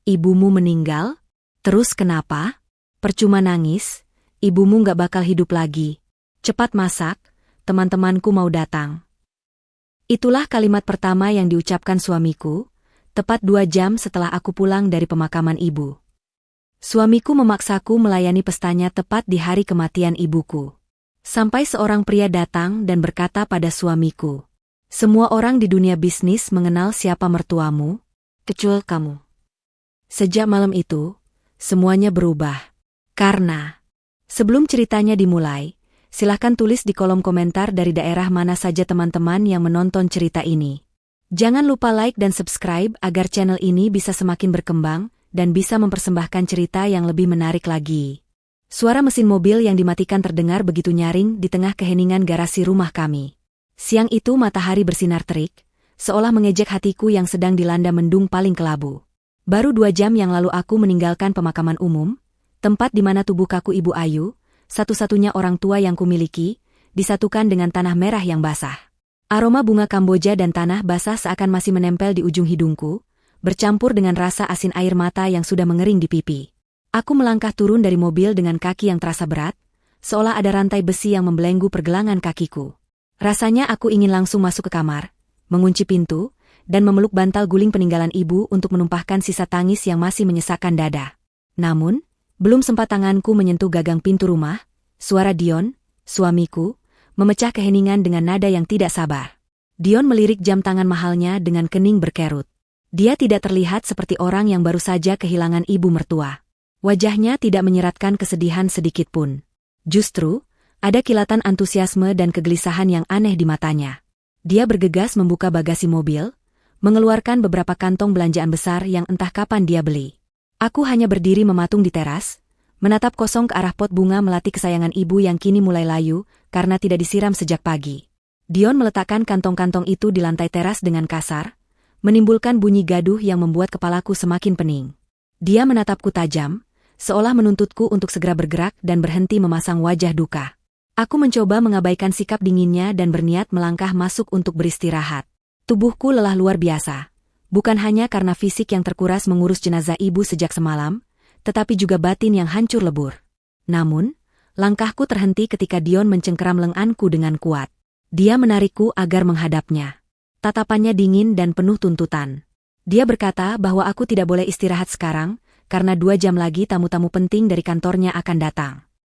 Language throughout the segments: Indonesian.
Ibumu meninggal? Terus kenapa? Percuma nangis, ibumu gak bakal hidup lagi. Cepat masak, teman-temanku mau datang. Itulah kalimat pertama yang diucapkan suamiku, tepat 2 jam setelah aku pulang dari pemakaman ibu. Suamiku memaksaku melayani pestanya tepat di hari kematian ibuku. Sampai seorang pria datang dan berkata pada suamiku, "Semua orang di dunia bisnis mengenal siapa mertuamu, kecuali kamu." Sejak malam itu, semuanya berubah. Karena, sebelum ceritanya dimulai, silahkan tulis di kolom komentar dari daerah mana saja teman-teman yang menonton cerita ini. Jangan lupa like dan subscribe agar channel ini bisa semakin berkembang dan bisa mempersembahkan cerita yang lebih menarik lagi. Suara mesin mobil yang dimatikan terdengar begitu nyaring di tengah keheningan garasi rumah kami. Siang itu matahari bersinar terik, seolah mengejek hatiku yang sedang dilanda mendung paling kelabu. Baru 2 jam yang lalu aku meninggalkan pemakaman umum, tempat di mana tubuh kaku Ibu Ayu, satu-satunya orang tua yang kumiliki, disatukan dengan tanah merah yang basah. Aroma bunga Kamboja dan tanah basah seakan masih menempel di ujung hidungku, bercampur dengan rasa asin air mata yang sudah mengering di pipi. Aku melangkah turun dari mobil dengan kaki yang terasa berat, seolah ada rantai besi yang membelenggu pergelangan kakiku. Rasanya aku ingin langsung masuk ke kamar, mengunci pintu, dan memeluk bantal guling peninggalan ibu untuk menumpahkan sisa tangis yang masih menyesakkan dada. Namun, belum sempat tanganku menyentuh gagang pintu rumah, suara Dion, suamiku, memecah keheningan dengan nada yang tidak sabar. Dion melirik jam tangan mahalnya dengan kening berkerut. Dia tidak terlihat seperti orang yang baru saja kehilangan ibu mertua. Wajahnya tidak menyeratkan kesedihan sedikit pun. Justru, ada kilatan antusiasme dan kegelisahan yang aneh di matanya. Dia bergegas membuka bagasi mobil, mengeluarkan beberapa kantong belanjaan besar yang entah kapan dia beli. Aku hanya berdiri mematung di teras, menatap kosong ke arah pot bunga melati kesayangan ibu yang kini mulai layu karena tidak disiram sejak pagi. Dion meletakkan kantong-kantong itu di lantai teras dengan kasar, menimbulkan bunyi gaduh yang membuat kepalaku semakin pening. Dia menatapku tajam, seolah menuntutku untuk segera bergerak dan berhenti memasang wajah duka. Aku mencoba mengabaikan sikap dinginnya dan berniat melangkah masuk untuk beristirahat. Tubuhku lelah luar biasa, bukan hanya karena fisik yang terkuras mengurus jenazah ibu sejak semalam, tetapi juga batin yang hancur lebur. Namun, langkahku terhenti ketika Dion mencengkeram lenganku dengan kuat. Dia menarikku agar menghadapnya. Tatapannya dingin dan penuh tuntutan. Dia berkata bahwa aku tidak boleh istirahat sekarang, karena 2 jam lagi tamu-tamu penting dari kantornya akan datang.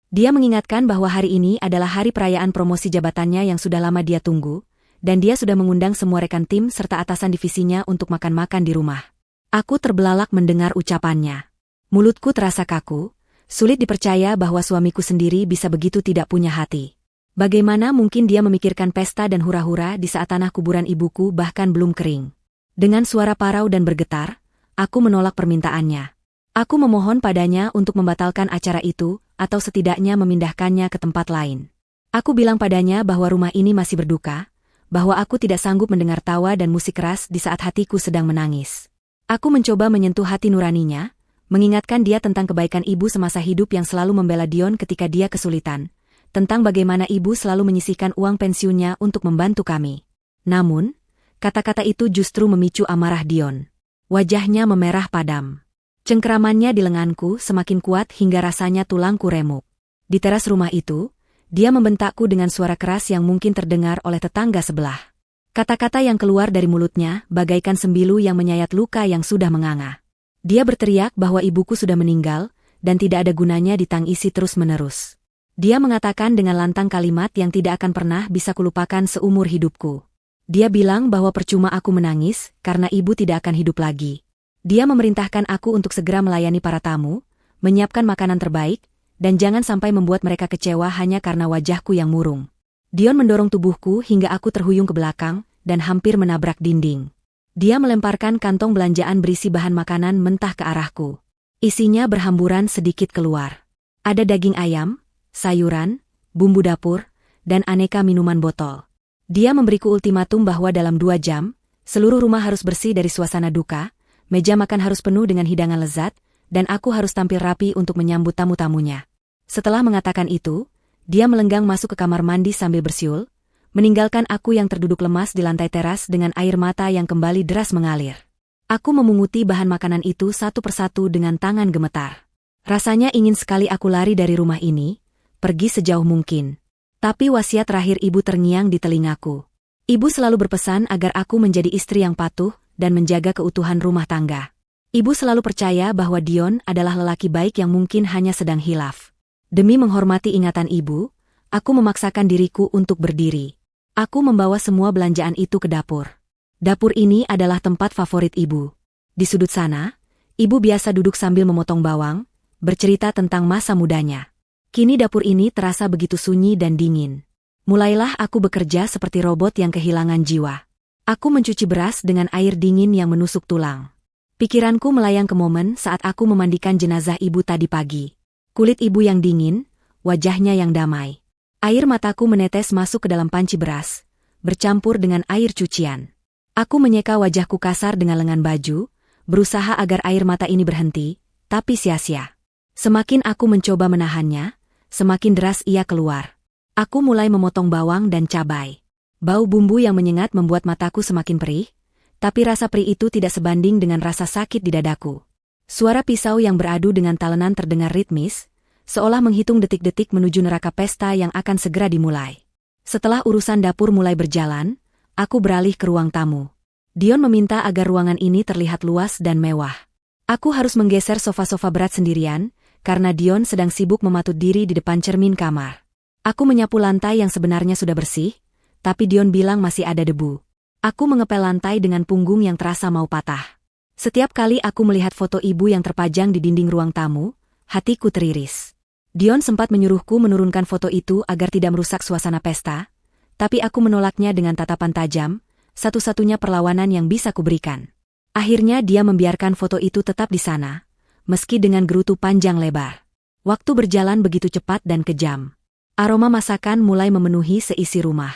Dia mengingatkan bahwa hari ini adalah hari perayaan promosi jabatannya yang sudah lama dia tunggu, dan dia sudah mengundang semua rekan tim serta atasan divisinya untuk makan-makan di rumah. Aku terbelalak mendengar ucapannya. Mulutku terasa kaku, sulit dipercaya bahwa suamiku sendiri bisa begitu tidak punya hati. Bagaimana mungkin dia memikirkan pesta dan hura-hura di saat tanah kuburan ibuku bahkan belum kering. Dengan suara parau dan bergetar, aku menolak permintaannya. Aku memohon padanya untuk membatalkan acara itu, atau setidaknya memindahkannya ke tempat lain. Aku bilang padanya bahwa rumah ini masih berduka, bahwa aku tidak sanggup mendengar tawa dan musik keras di saat hatiku sedang menangis. Aku mencoba menyentuh hati nuraninya, mengingatkan dia tentang kebaikan ibu semasa hidup yang selalu membela Dion ketika dia kesulitan, tentang bagaimana ibu selalu menyisihkan uang pensiunnya untuk membantu kami. Namun, kata-kata itu justru memicu amarah Dion. Wajahnya memerah padam. Cengkeramannya di lenganku semakin kuat hingga rasanya tulangku remuk. Di teras rumah itu, dia membentakku dengan suara keras yang mungkin terdengar oleh tetangga sebelah. Kata-kata yang keluar dari mulutnya bagaikan sembilu yang menyayat luka yang sudah menganga. Dia berteriak bahwa ibuku sudah meninggal, dan tidak ada gunanya ditangisi terus-menerus. Dia mengatakan dengan lantang kalimat yang tidak akan pernah bisa kulupakan seumur hidupku. Dia bilang bahwa percuma aku menangis, karena ibu tidak akan hidup lagi. Dia memerintahkan aku untuk segera melayani para tamu, menyiapkan makanan terbaik, dan jangan sampai membuat mereka kecewa hanya karena wajahku yang murung. Dion mendorong tubuhku hingga aku terhuyung ke belakang, dan hampir menabrak dinding. Dia melemparkan kantong belanjaan berisi bahan makanan mentah ke arahku. Isinya berhamburan sedikit keluar. Ada daging ayam, sayuran, bumbu dapur, dan aneka minuman botol. Dia memberiku ultimatum bahwa dalam 2 jam, seluruh rumah harus bersih dari suasana duka, meja makan harus penuh dengan hidangan lezat, dan aku harus tampil rapi untuk menyambut tamu-tamunya. Setelah mengatakan itu, dia melenggang masuk ke kamar mandi sambil bersiul, meninggalkan aku yang terduduk lemas di lantai teras dengan air mata yang kembali deras mengalir. Aku memunguti bahan makanan itu satu persatu dengan tangan gemetar. Rasanya ingin sekali aku lari dari rumah ini, pergi sejauh mungkin. Tapi wasiat terakhir ibu terngiang di telingaku. Ibu selalu berpesan agar aku menjadi istri yang patuh dan menjaga keutuhan rumah tangga. Ibu selalu percaya bahwa Dion adalah lelaki baik yang mungkin hanya sedang hilaf. Demi menghormati ingatan ibu, aku memaksakan diriku untuk berdiri. Aku membawa semua belanjaan itu ke dapur. Dapur ini adalah tempat favorit ibu. Di sudut sana, ibu biasa duduk sambil memotong bawang, bercerita tentang masa mudanya. Kini dapur ini terasa begitu sunyi dan dingin. Mulailah aku bekerja seperti robot yang kehilangan jiwa. Aku mencuci beras dengan air dingin yang menusuk tulang. Pikiranku melayang ke momen saat aku memandikan jenazah ibu tadi pagi. Kulit ibu yang dingin, wajahnya yang damai. Air mataku menetes masuk ke dalam panci beras, bercampur dengan air cucian. Aku menyeka wajahku kasar dengan lengan baju, berusaha agar air mata ini berhenti, tapi sia-sia. Semakin aku mencoba menahannya, semakin deras ia keluar. Aku mulai memotong bawang dan cabai. Bau bumbu yang menyengat membuat mataku semakin perih, tapi rasa perih itu tidak sebanding dengan rasa sakit di dadaku. Suara pisau yang beradu dengan talenan terdengar ritmis, seolah menghitung detik-detik menuju neraka pesta yang akan segera dimulai. Setelah urusan dapur mulai berjalan, aku beralih ke ruang tamu. Dion meminta agar ruangan ini terlihat luas dan mewah. Aku harus menggeser sofa-sofa berat sendirian, karena Dion sedang sibuk mematut diri di depan cermin kamar. Aku menyapu lantai yang sebenarnya sudah bersih, tapi Dion bilang masih ada debu. Aku mengepel lantai dengan punggung yang terasa mau patah. Setiap kali aku melihat foto ibu yang terpajang di dinding ruang tamu, hatiku teriris. Dion sempat menyuruhku menurunkan foto itu agar tidak merusak suasana pesta, tapi aku menolaknya dengan tatapan tajam, satu-satunya perlawanan yang bisa kuberikan. Akhirnya dia membiarkan foto itu tetap di sana, meski dengan gerutu panjang lebar. Waktu berjalan begitu cepat dan kejam. Aroma masakan mulai memenuhi seisi rumah.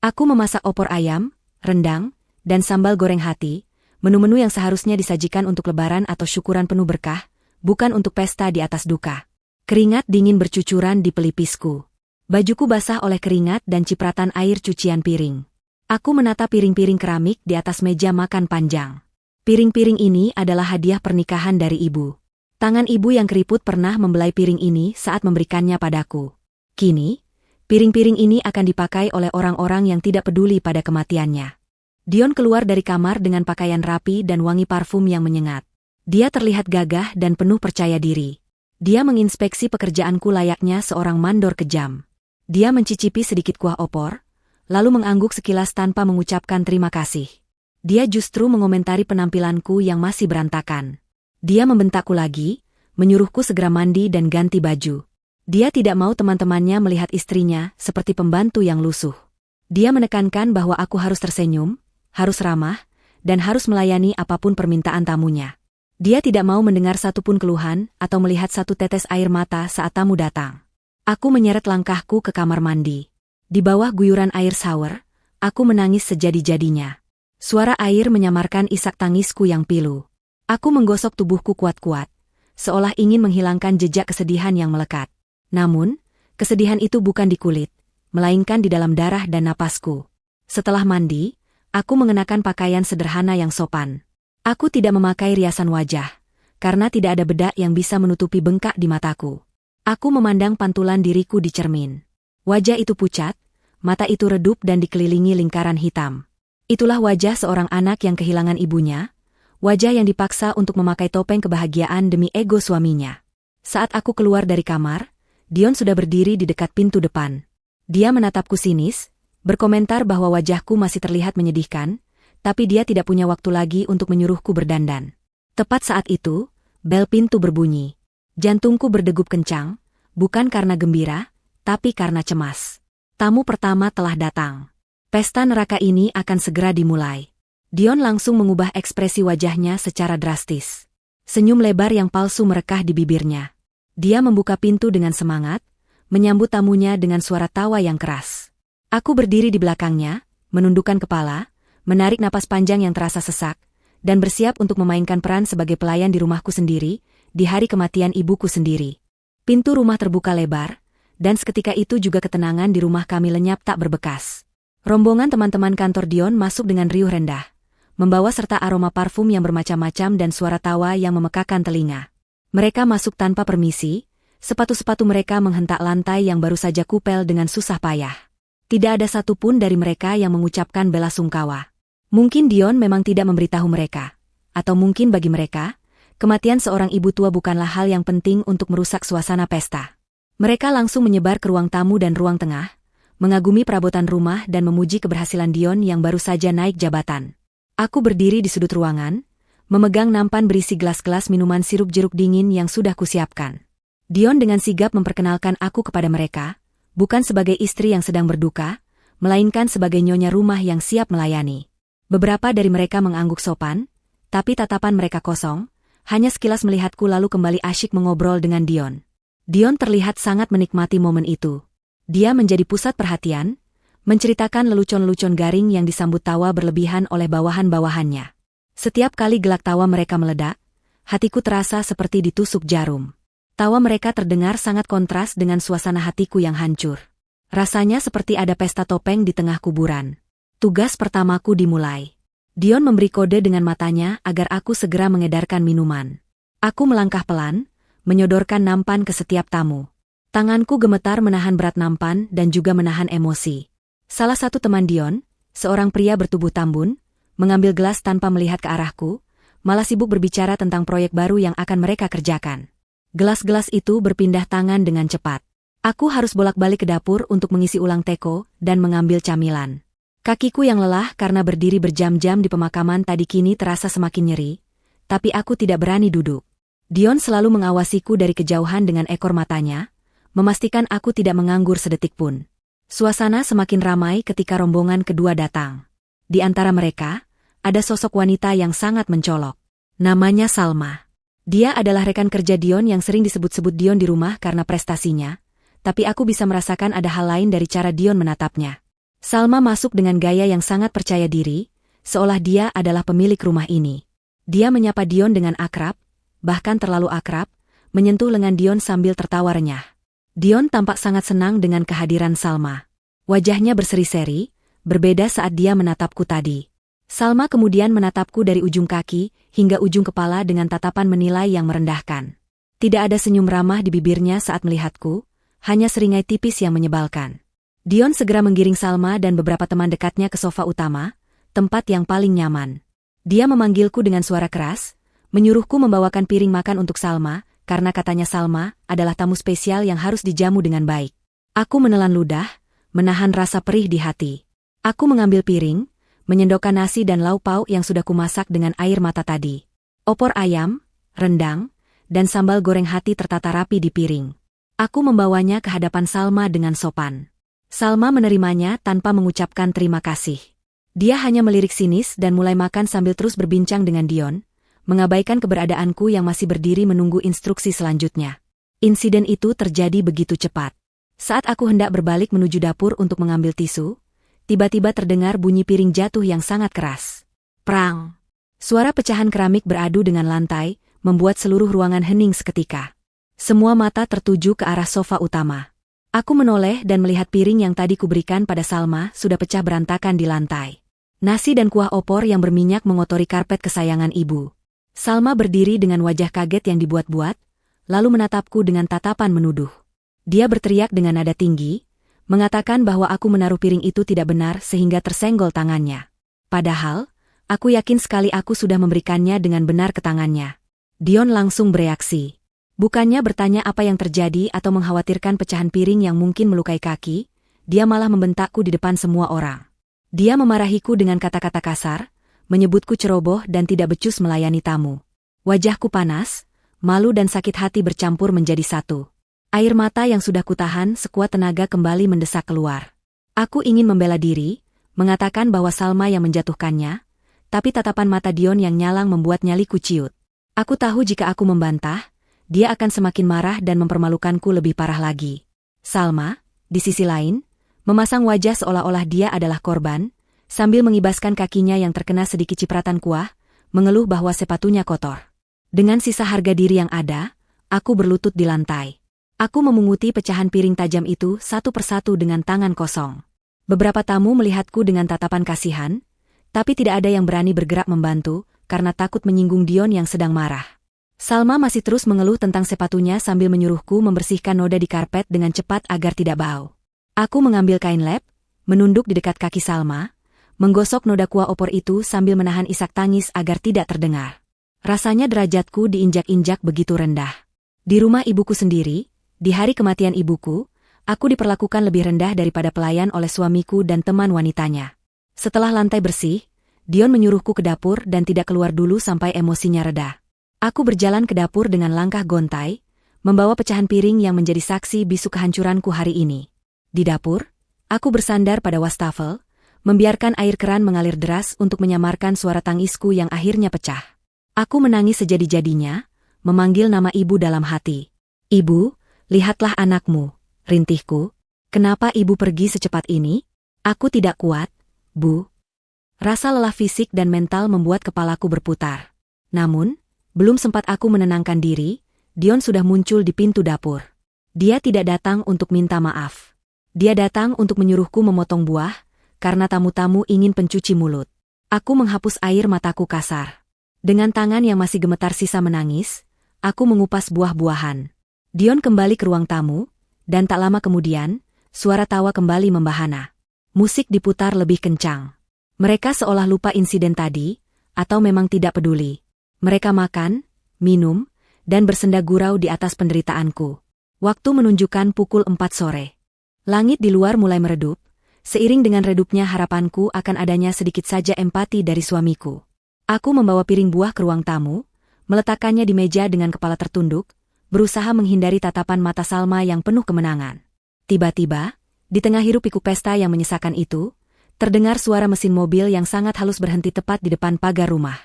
Aku memasak opor ayam, rendang, dan sambal goreng hati, menu-menu yang seharusnya disajikan untuk lebaran atau syukuran penuh berkah, bukan untuk pesta di atas duka. Keringat dingin bercucuran di pelipisku. Bajuku basah oleh keringat dan cipratan air cucian piring. Aku menata piring-piring keramik di atas meja makan panjang. Piring-piring ini adalah hadiah pernikahan dari ibu. Tangan ibu yang keriput pernah membelai piring ini saat memberikannya padaku. Kini, piring-piring ini akan dipakai oleh orang-orang yang tidak peduli pada kematiannya. Dion keluar dari kamar dengan pakaian rapi dan wangi parfum yang menyengat. Dia terlihat gagah dan penuh percaya diri. Dia menginspeksi pekerjaanku layaknya seorang mandor kejam. Dia mencicipi sedikit kuah opor, lalu mengangguk sekilas tanpa mengucapkan terima kasih. Dia justru mengomentari penampilanku yang masih berantakan. Dia membentakku lagi, menyuruhku segera mandi dan ganti baju. Dia tidak mau teman-temannya melihat istrinya seperti pembantu yang lusuh. Dia menekankan bahwa aku harus tersenyum, harus ramah, dan harus melayani apapun permintaan tamunya. Dia tidak mau mendengar satupun keluhan atau melihat satu tetes air mata saat tamu datang. Aku menyeret langkahku ke kamar mandi. Di bawah guyuran air shower, aku menangis sejadi-jadinya. Suara air menyamarkan isak tangisku yang pilu. Aku menggosok tubuhku kuat-kuat, seolah ingin menghilangkan jejak kesedihan yang melekat. Namun, kesedihan itu bukan di kulit, melainkan di dalam darah dan napasku. Setelah mandi, aku mengenakan pakaian sederhana yang sopan. Aku tidak memakai riasan wajah, karena tidak ada bedak yang bisa menutupi bengkak di mataku. Aku memandang pantulan diriku di cermin. Wajah itu pucat, mata itu redup dan dikelilingi lingkaran hitam. Itulah wajah seorang anak yang kehilangan ibunya, wajah yang dipaksa untuk memakai topeng kebahagiaan demi ego suaminya. Saat aku keluar dari kamar, Dion sudah berdiri di dekat pintu depan. Dia menatapku sinis, berkomentar bahwa wajahku masih terlihat menyedihkan, tapi dia tidak punya waktu lagi untuk menyuruhku berdandan. Tepat saat itu, bel pintu berbunyi. Jantungku berdegup kencang, bukan karena gembira, tapi karena cemas. Tamu pertama telah datang. Pesta neraka ini akan segera dimulai. Dion langsung mengubah ekspresi wajahnya secara drastis. Senyum lebar yang palsu merekah di bibirnya. Dia membuka pintu dengan semangat, menyambut tamunya dengan suara tawa yang keras. Aku berdiri di belakangnya, menundukkan kepala, menarik napas panjang yang terasa sesak, dan bersiap untuk memainkan peran sebagai pelayan di rumahku sendiri, di hari kematian ibuku sendiri. Pintu rumah terbuka lebar, dan seketika itu juga ketenangan di rumah kami lenyap tak berbekas. Rombongan teman-teman kantor Dion masuk dengan riuh rendah, membawa serta aroma parfum yang bermacam-macam dan suara tawa yang memekakan telinga. Mereka masuk tanpa permisi, sepatu-sepatu mereka menghentak lantai yang baru saja kupel dengan susah payah. Tidak ada satupun dari mereka yang mengucapkan bela sungkawa. Mungkin Dion memang tidak memberitahu mereka. Atau mungkin bagi mereka, kematian seorang ibu tua bukanlah hal yang penting untuk merusak suasana pesta. Mereka langsung menyebar ke ruang tamu dan ruang tengah, mengagumi perabotan rumah dan memuji keberhasilan Dion yang baru saja naik jabatan. Aku berdiri di sudut ruangan, memegang nampan berisi gelas-gelas minuman sirup jeruk dingin yang sudah kusiapkan. Dion dengan sigap memperkenalkan aku kepada mereka, bukan sebagai istri yang sedang berduka, melainkan sebagai nyonya rumah yang siap melayani. Beberapa dari mereka mengangguk sopan, tapi tatapan mereka kosong, hanya sekilas melihatku lalu kembali asyik mengobrol dengan Dion. Dion terlihat sangat menikmati momen itu. Dia menjadi pusat perhatian, menceritakan lelucon-lelucon garing yang disambut tawa berlebihan oleh bawahan-bawahannya. Setiap kali gelak tawa mereka meledak, hatiku terasa seperti ditusuk jarum. Tawa mereka terdengar sangat kontras dengan suasana hatiku yang hancur. Rasanya seperti ada pesta topeng di tengah kuburan. Tugas pertamaku dimulai. Dion memberi kode dengan matanya agar aku segera mengedarkan minuman. Aku melangkah pelan, menyodorkan nampan ke setiap tamu. Tanganku gemetar menahan berat nampan dan juga menahan emosi. Salah satu teman Dion, seorang pria bertubuh tambun, mengambil gelas tanpa melihat ke arahku, malah sibuk berbicara tentang proyek baru yang akan mereka kerjakan. Gelas-gelas itu berpindah tangan dengan cepat. Aku harus bolak-balik ke dapur untuk mengisi ulang teko dan mengambil camilan. Kakiku yang lelah karena berdiri berjam-jam di pemakaman tadi kini terasa semakin nyeri, tapi aku tidak berani duduk. Dion selalu mengawasiku dari kejauhan dengan ekor matanya, memastikan aku tidak menganggur sedetik pun. Suasana semakin ramai ketika rombongan kedua datang. Di antara mereka, ada sosok wanita yang sangat mencolok. Namanya Salma. Dia adalah rekan kerja Dion yang sering disebut-sebut Dion di rumah karena prestasinya, tapi aku bisa merasakan ada hal lain dari cara Dion menatapnya. Salma masuk dengan gaya yang sangat percaya diri, seolah dia adalah pemilik rumah ini. Dia menyapa Dion dengan akrab, bahkan terlalu akrab, menyentuh lengan Dion sambil tertawa renyah. Dion tampak sangat senang dengan kehadiran Salma. Wajahnya berseri-seri, berbeda saat dia menatapku tadi. Salma kemudian menatapku dari ujung kaki hingga ujung kepala dengan tatapan menilai yang merendahkan. Tidak ada senyum ramah di bibirnya saat melihatku, hanya seringai tipis yang menyebalkan. Dion segera menggiring Salma dan beberapa teman dekatnya ke sofa utama, tempat yang paling nyaman. Dia memanggilku dengan suara keras, menyuruhku membawakan piring makan untuk Salma, karena katanya Salma adalah tamu spesial yang harus dijamu dengan baik. Aku menelan ludah, menahan rasa perih di hati. Aku mengambil piring, menyendokkan nasi dan lauk pauk yang sudah kumasak dengan air mata tadi. Opor ayam, rendang, dan sambal goreng hati tertata rapi di piring. Aku membawanya ke hadapan Salma dengan sopan. Salma menerimanya tanpa mengucapkan terima kasih. Dia hanya melirik sinis dan mulai makan sambil terus berbincang dengan Dion, mengabaikan keberadaanku yang masih berdiri menunggu instruksi selanjutnya. Insiden itu terjadi begitu cepat. Saat aku hendak berbalik menuju dapur untuk mengambil tisu, tiba-tiba terdengar bunyi piring jatuh yang sangat keras. Prang! Suara pecahan keramik beradu dengan lantai, membuat seluruh ruangan hening seketika. Semua mata tertuju ke arah sofa utama. Aku menoleh dan melihat piring yang tadi kuberikan pada Salma sudah pecah berantakan di lantai. Nasi dan kuah opor yang berminyak mengotori karpet kesayangan ibu. Salma berdiri dengan wajah kaget yang dibuat-buat, lalu menatapku dengan tatapan menuduh. Dia berteriak dengan nada tinggi, mengatakan bahwa aku menaruh piring itu tidak benar sehingga tersenggol tangannya. Padahal, aku yakin sekali aku sudah memberikannya dengan benar ke tangannya. Dion langsung bereaksi. Bukannya bertanya apa yang terjadi atau mengkhawatirkan pecahan piring yang mungkin melukai kaki, dia malah membentakku di depan semua orang. Dia memarahiku dengan kata-kata kasar, menyebutku ceroboh dan tidak becus melayani tamu. Wajahku panas, malu dan sakit hati bercampur menjadi satu. Air mata yang sudah kutahan sekuat tenaga kembali mendesak keluar. Aku ingin membela diri, mengatakan bahwa Salma yang menjatuhkannya, tapi tatapan mata Dion yang nyalang membuat nyaliku ciut. Aku tahu jika aku membantah, dia akan semakin marah dan mempermalukanku lebih parah lagi. Salma, di sisi lain, memasang wajah seolah-olah dia adalah korban, sambil mengibaskan kakinya yang terkena sedikit cipratan kuah, mengeluh bahwa sepatunya kotor. Dengan sisa harga diri yang ada, aku berlutut di lantai. Aku memunguti pecahan piring tajam itu satu persatu dengan tangan kosong. Beberapa tamu melihatku dengan tatapan kasihan, Tapi tidak ada yang berani bergerak membantu, karena takut menyinggung Dion yang sedang marah. Salma masih terus mengeluh tentang sepatunya sambil menyuruhku membersihkan noda di karpet dengan cepat agar tidak bau. Aku mengambil kain lap, menunduk di dekat kaki Salma, menggosok noda kuah opor itu sambil menahan isak tangis agar tidak terdengar. Rasanya derajatku diinjak-injak begitu rendah. Di rumah ibuku sendiri, di hari kematian ibuku, aku diperlakukan lebih rendah daripada pelayan oleh suamiku dan teman wanitanya. Setelah lantai bersih, Dion menyuruhku ke dapur dan tidak keluar dulu sampai emosinya reda. Aku berjalan ke dapur dengan langkah gontai, membawa pecahan piring yang menjadi saksi bisu kehancuranku hari ini. Di dapur, aku bersandar pada wastafel, membiarkan air keran mengalir deras untuk menyamarkan suara tangisku yang akhirnya pecah. Aku menangis sejadi-jadinya, memanggil nama ibu dalam hati. Ibu, lihatlah anakmu, rintihku. Kenapa ibu pergi secepat ini? Aku tidak kuat, Bu. Rasa lelah fisik dan mental membuat kepalaku berputar. Namun, belum sempat aku menenangkan diri, Dion sudah muncul di pintu dapur. Dia tidak datang untuk minta maaf. Dia datang untuk menyuruhku memotong buah, karena tamu-tamu ingin pencuci mulut. Aku menghapus air mataku kasar. Dengan tangan yang masih gemetar sisa menangis, aku mengupas buah-buahan. Dion kembali ke ruang tamu, dan tak lama kemudian, suara tawa kembali membahana. Musik diputar lebih kencang. Mereka seolah lupa insiden tadi, atau memang tidak peduli. Mereka makan, minum, dan bersenda gurau di atas penderitaanku. Waktu menunjukkan pukul 4 sore. Langit di luar mulai meredup, seiring dengan redupnya harapanku akan adanya sedikit saja empati dari suamiku. Aku membawa piring buah ke ruang tamu, meletakkannya di meja dengan kepala tertunduk, berusaha menghindari tatapan mata Salma yang penuh kemenangan. Tiba-tiba, di tengah hiruk-pikuk pesta yang menyesakan itu, terdengar suara mesin mobil yang sangat halus berhenti tepat di depan pagar rumah.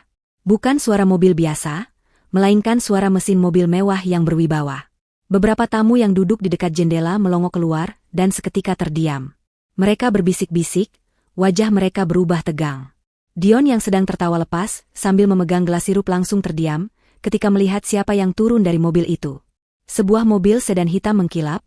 Bukan suara mobil biasa, melainkan suara mesin mobil mewah yang berwibawa. Beberapa tamu yang duduk di dekat jendela melongo keluar dan seketika terdiam. Mereka berbisik-bisik, wajah mereka berubah tegang. Dion yang sedang tertawa lepas sambil memegang gelas sirup langsung terdiam ketika melihat siapa yang turun dari mobil itu. Sebuah mobil sedan hitam mengkilap,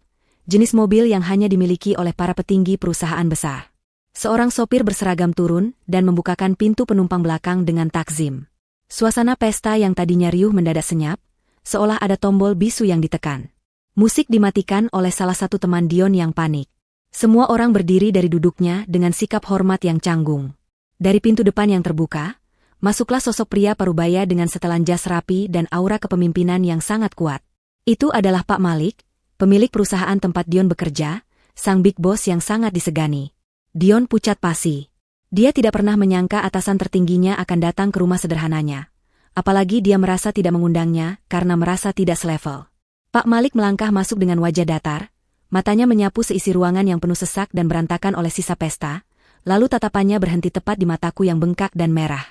jenis mobil yang hanya dimiliki oleh para petinggi perusahaan besar. Seorang sopir berseragam turun dan membukakan pintu penumpang belakang dengan takzim. Suasana pesta yang tadinya riuh mendadak senyap, seolah ada tombol bisu yang ditekan. Musik dimatikan oleh salah satu teman Dion yang panik. Semua orang berdiri dari duduknya dengan sikap hormat yang canggung. Dari pintu depan yang terbuka, masuklah sosok pria parubaya dengan setelan jas rapi dan aura kepemimpinan yang sangat kuat. Itu adalah Pak Malik, pemilik perusahaan tempat Dion bekerja, sang big boss yang sangat disegani. Dion pucat pasi. Dia tidak pernah menyangka atasan tertingginya akan datang ke rumah sederhananya. Apalagi dia merasa tidak mengundangnya karena merasa tidak selevel. Pak Malik melangkah masuk dengan wajah datar, matanya menyapu seisi ruangan yang penuh sesak dan berantakan oleh sisa pesta, lalu tatapannya berhenti tepat di mataku yang bengkak dan merah.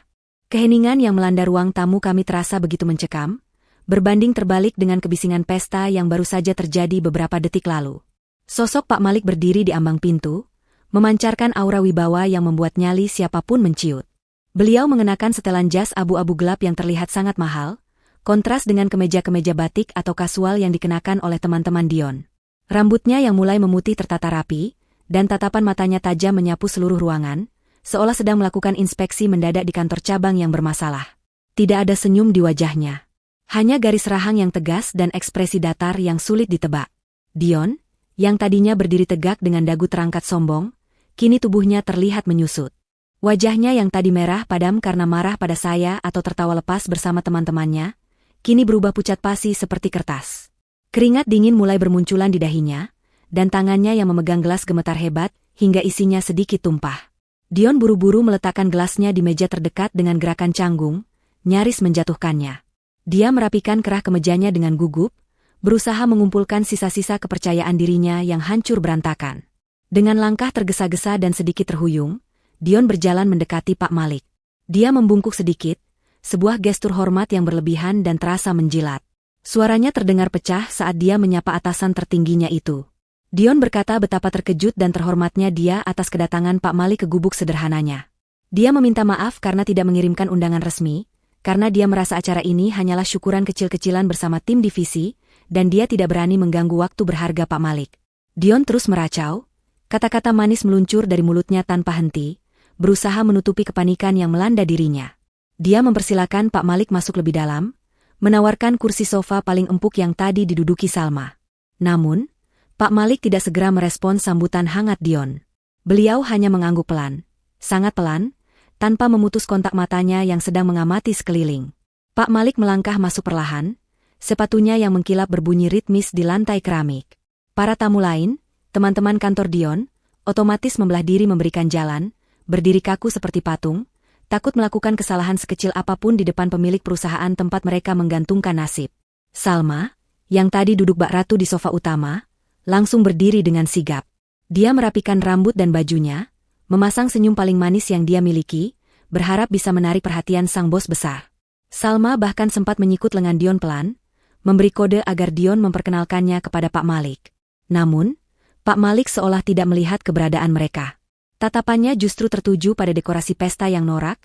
Keheningan yang melanda ruang tamu kami terasa begitu mencekam, berbanding terbalik dengan kebisingan pesta yang baru saja terjadi beberapa detik lalu. Sosok Pak Malik berdiri di ambang pintu, memancarkan aura wibawa yang membuat nyali siapapun menciut. Beliau mengenakan setelan jas abu-abu gelap yang terlihat sangat mahal, kontras dengan kemeja-kemeja batik atau kasual yang dikenakan oleh teman-teman Dion. Rambutnya yang mulai memutih tertata rapi, dan tatapan matanya tajam menyapu seluruh ruangan, seolah sedang melakukan inspeksi mendadak di kantor cabang yang bermasalah. Tidak ada senyum di wajahnya. Hanya garis rahang yang tegas dan ekspresi datar yang sulit ditebak. Dion, yang tadinya berdiri tegak dengan dagu terangkat sombong, kini tubuhnya terlihat menyusut. Wajahnya yang tadi merah padam karena marah pada saya atau tertawa lepas bersama teman-temannya, kini berubah pucat pasi seperti kertas. Keringat dingin mulai bermunculan di dahinya, dan tangannya yang memegang gelas gemetar hebat, hingga isinya sedikit tumpah. Dion buru-buru meletakkan gelasnya di meja terdekat dengan gerakan canggung, nyaris menjatuhkannya. Dia merapikan kerah kemejanya dengan gugup, berusaha mengumpulkan sisa-sisa kepercayaan dirinya yang hancur berantakan. Dengan langkah tergesa-gesa dan sedikit terhuyung, Dion berjalan mendekati Pak Malik. Dia membungkuk sedikit, sebuah gestur hormat yang berlebihan dan terasa menjilat. Suaranya terdengar pecah saat dia menyapa atasan tertingginya itu. Dion berkata betapa terkejut dan terhormatnya dia atas kedatangan Pak Malik ke gubuk sederhananya. Dia meminta maaf karena tidak mengirimkan undangan resmi, karena dia merasa acara ini hanyalah syukuran kecil-kecilan bersama tim divisi, dan dia tidak berani mengganggu waktu berharga Pak Malik. Dion terus meracau, kata-kata manis meluncur dari mulutnya tanpa henti, berusaha menutupi kepanikan yang melanda dirinya. Dia mempersilakan Pak Malik masuk lebih dalam, menawarkan kursi sofa paling empuk yang tadi diduduki Salma. Namun, Pak Malik tidak segera merespon sambutan hangat Dion. Beliau hanya mengangguk pelan, sangat pelan, tanpa memutus kontak matanya yang sedang mengamati sekeliling. Pak Malik melangkah masuk perlahan, sepatunya yang mengkilap berbunyi ritmis di lantai keramik. Para tamu lain, teman-teman kantor Dion, otomatis membelah diri memberikan jalan, berdiri kaku seperti patung, takut melakukan kesalahan sekecil apapun di depan pemilik perusahaan tempat mereka menggantungkan nasib. Salma, yang tadi duduk bak ratu di sofa utama, langsung berdiri dengan sigap. Dia merapikan rambut dan bajunya, memasang senyum paling manis yang dia miliki, berharap bisa menarik perhatian sang bos besar. Salma bahkan sempat menyikut lengan Dion pelan, memberi kode agar Dion memperkenalkannya kepada Pak Malik. Namun, Pak Malik seolah tidak melihat keberadaan mereka. Tatapannya justru tertuju pada dekorasi pesta yang norak,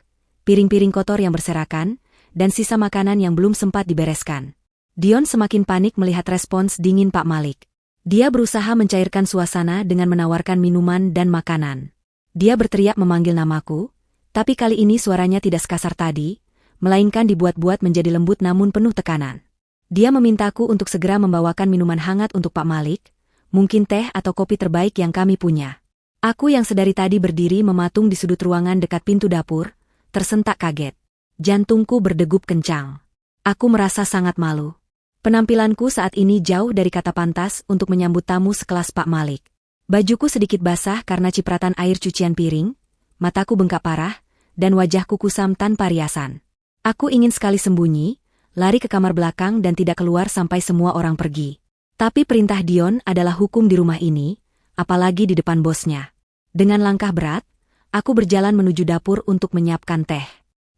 piring-piring kotor yang berserakan, dan sisa makanan yang belum sempat dibereskan. Dion semakin panik melihat respons dingin Pak Malik. Dia berusaha mencairkan suasana dengan menawarkan minuman dan makanan. Dia berteriak memanggil namaku, tapi kali ini suaranya tidak sekasar tadi, melainkan dibuat-buat menjadi lembut namun penuh tekanan. Dia memintaku untuk segera membawakan minuman hangat untuk Pak Malik, mungkin teh atau kopi terbaik yang kami punya. Aku yang sedari tadi berdiri mematung di sudut ruangan dekat pintu dapur, tersentak kaget. Jantungku berdegup kencang. Aku merasa sangat malu. Penampilanku saat ini jauh dari kata pantas untuk menyambut tamu sekelas Pak Malik. Bajuku sedikit basah karena cipratan air cucian piring, mataku bengkak parah, dan wajahku kusam tanpa riasan. Aku ingin sekali sembunyi, lari ke kamar belakang dan tidak keluar sampai semua orang pergi. Tapi perintah Dion adalah hukum di rumah ini, apalagi di depan bosnya. Dengan langkah berat, aku berjalan menuju dapur untuk menyiapkan teh.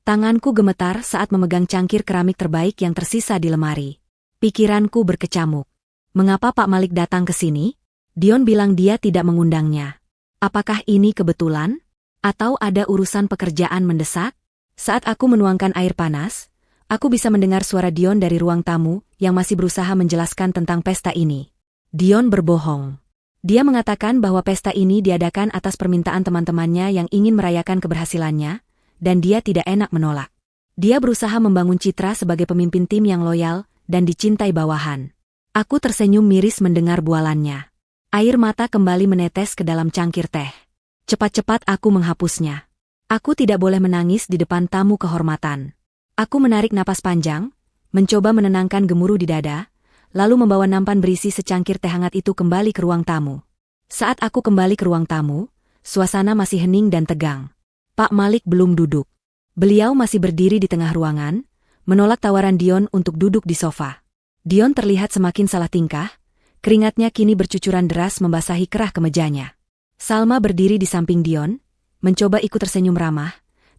Tanganku gemetar saat memegang cangkir keramik terbaik yang tersisa di lemari. Pikiranku berkecamuk. Mengapa Pak Malik datang ke sini? Dion bilang dia tidak mengundangnya. Apakah ini kebetulan? Atau ada urusan pekerjaan mendesak? Saat aku menuangkan air panas, aku bisa mendengar suara Dion dari ruang tamu yang masih berusaha menjelaskan tentang pesta ini. Dion berbohong. Dia mengatakan bahwa pesta ini diadakan atas permintaan teman-temannya yang ingin merayakan keberhasilannya, dan dia tidak enak menolak. Dia berusaha membangun citra sebagai pemimpin tim yang loyal dan dicintai bawahan. Aku tersenyum miris mendengar bualannya. Air mata kembali menetes ke dalam cangkir teh. Cepat-cepat aku menghapusnya. Aku tidak boleh menangis di depan tamu kehormatan. Aku menarik napas panjang, mencoba menenangkan gemuruh di dada, lalu membawa nampan berisi secangkir teh hangat itu kembali ke ruang tamu. Saat aku kembali ke ruang tamu, suasana masih hening dan tegang. Pak Malik belum duduk. Beliau masih berdiri di tengah ruangan, menolak tawaran Dion untuk duduk di sofa. Dion terlihat semakin salah tingkah, keringatnya kini bercucuran deras membasahi kerah kemejanya. Salma berdiri di samping Dion, mencoba ikut tersenyum ramah,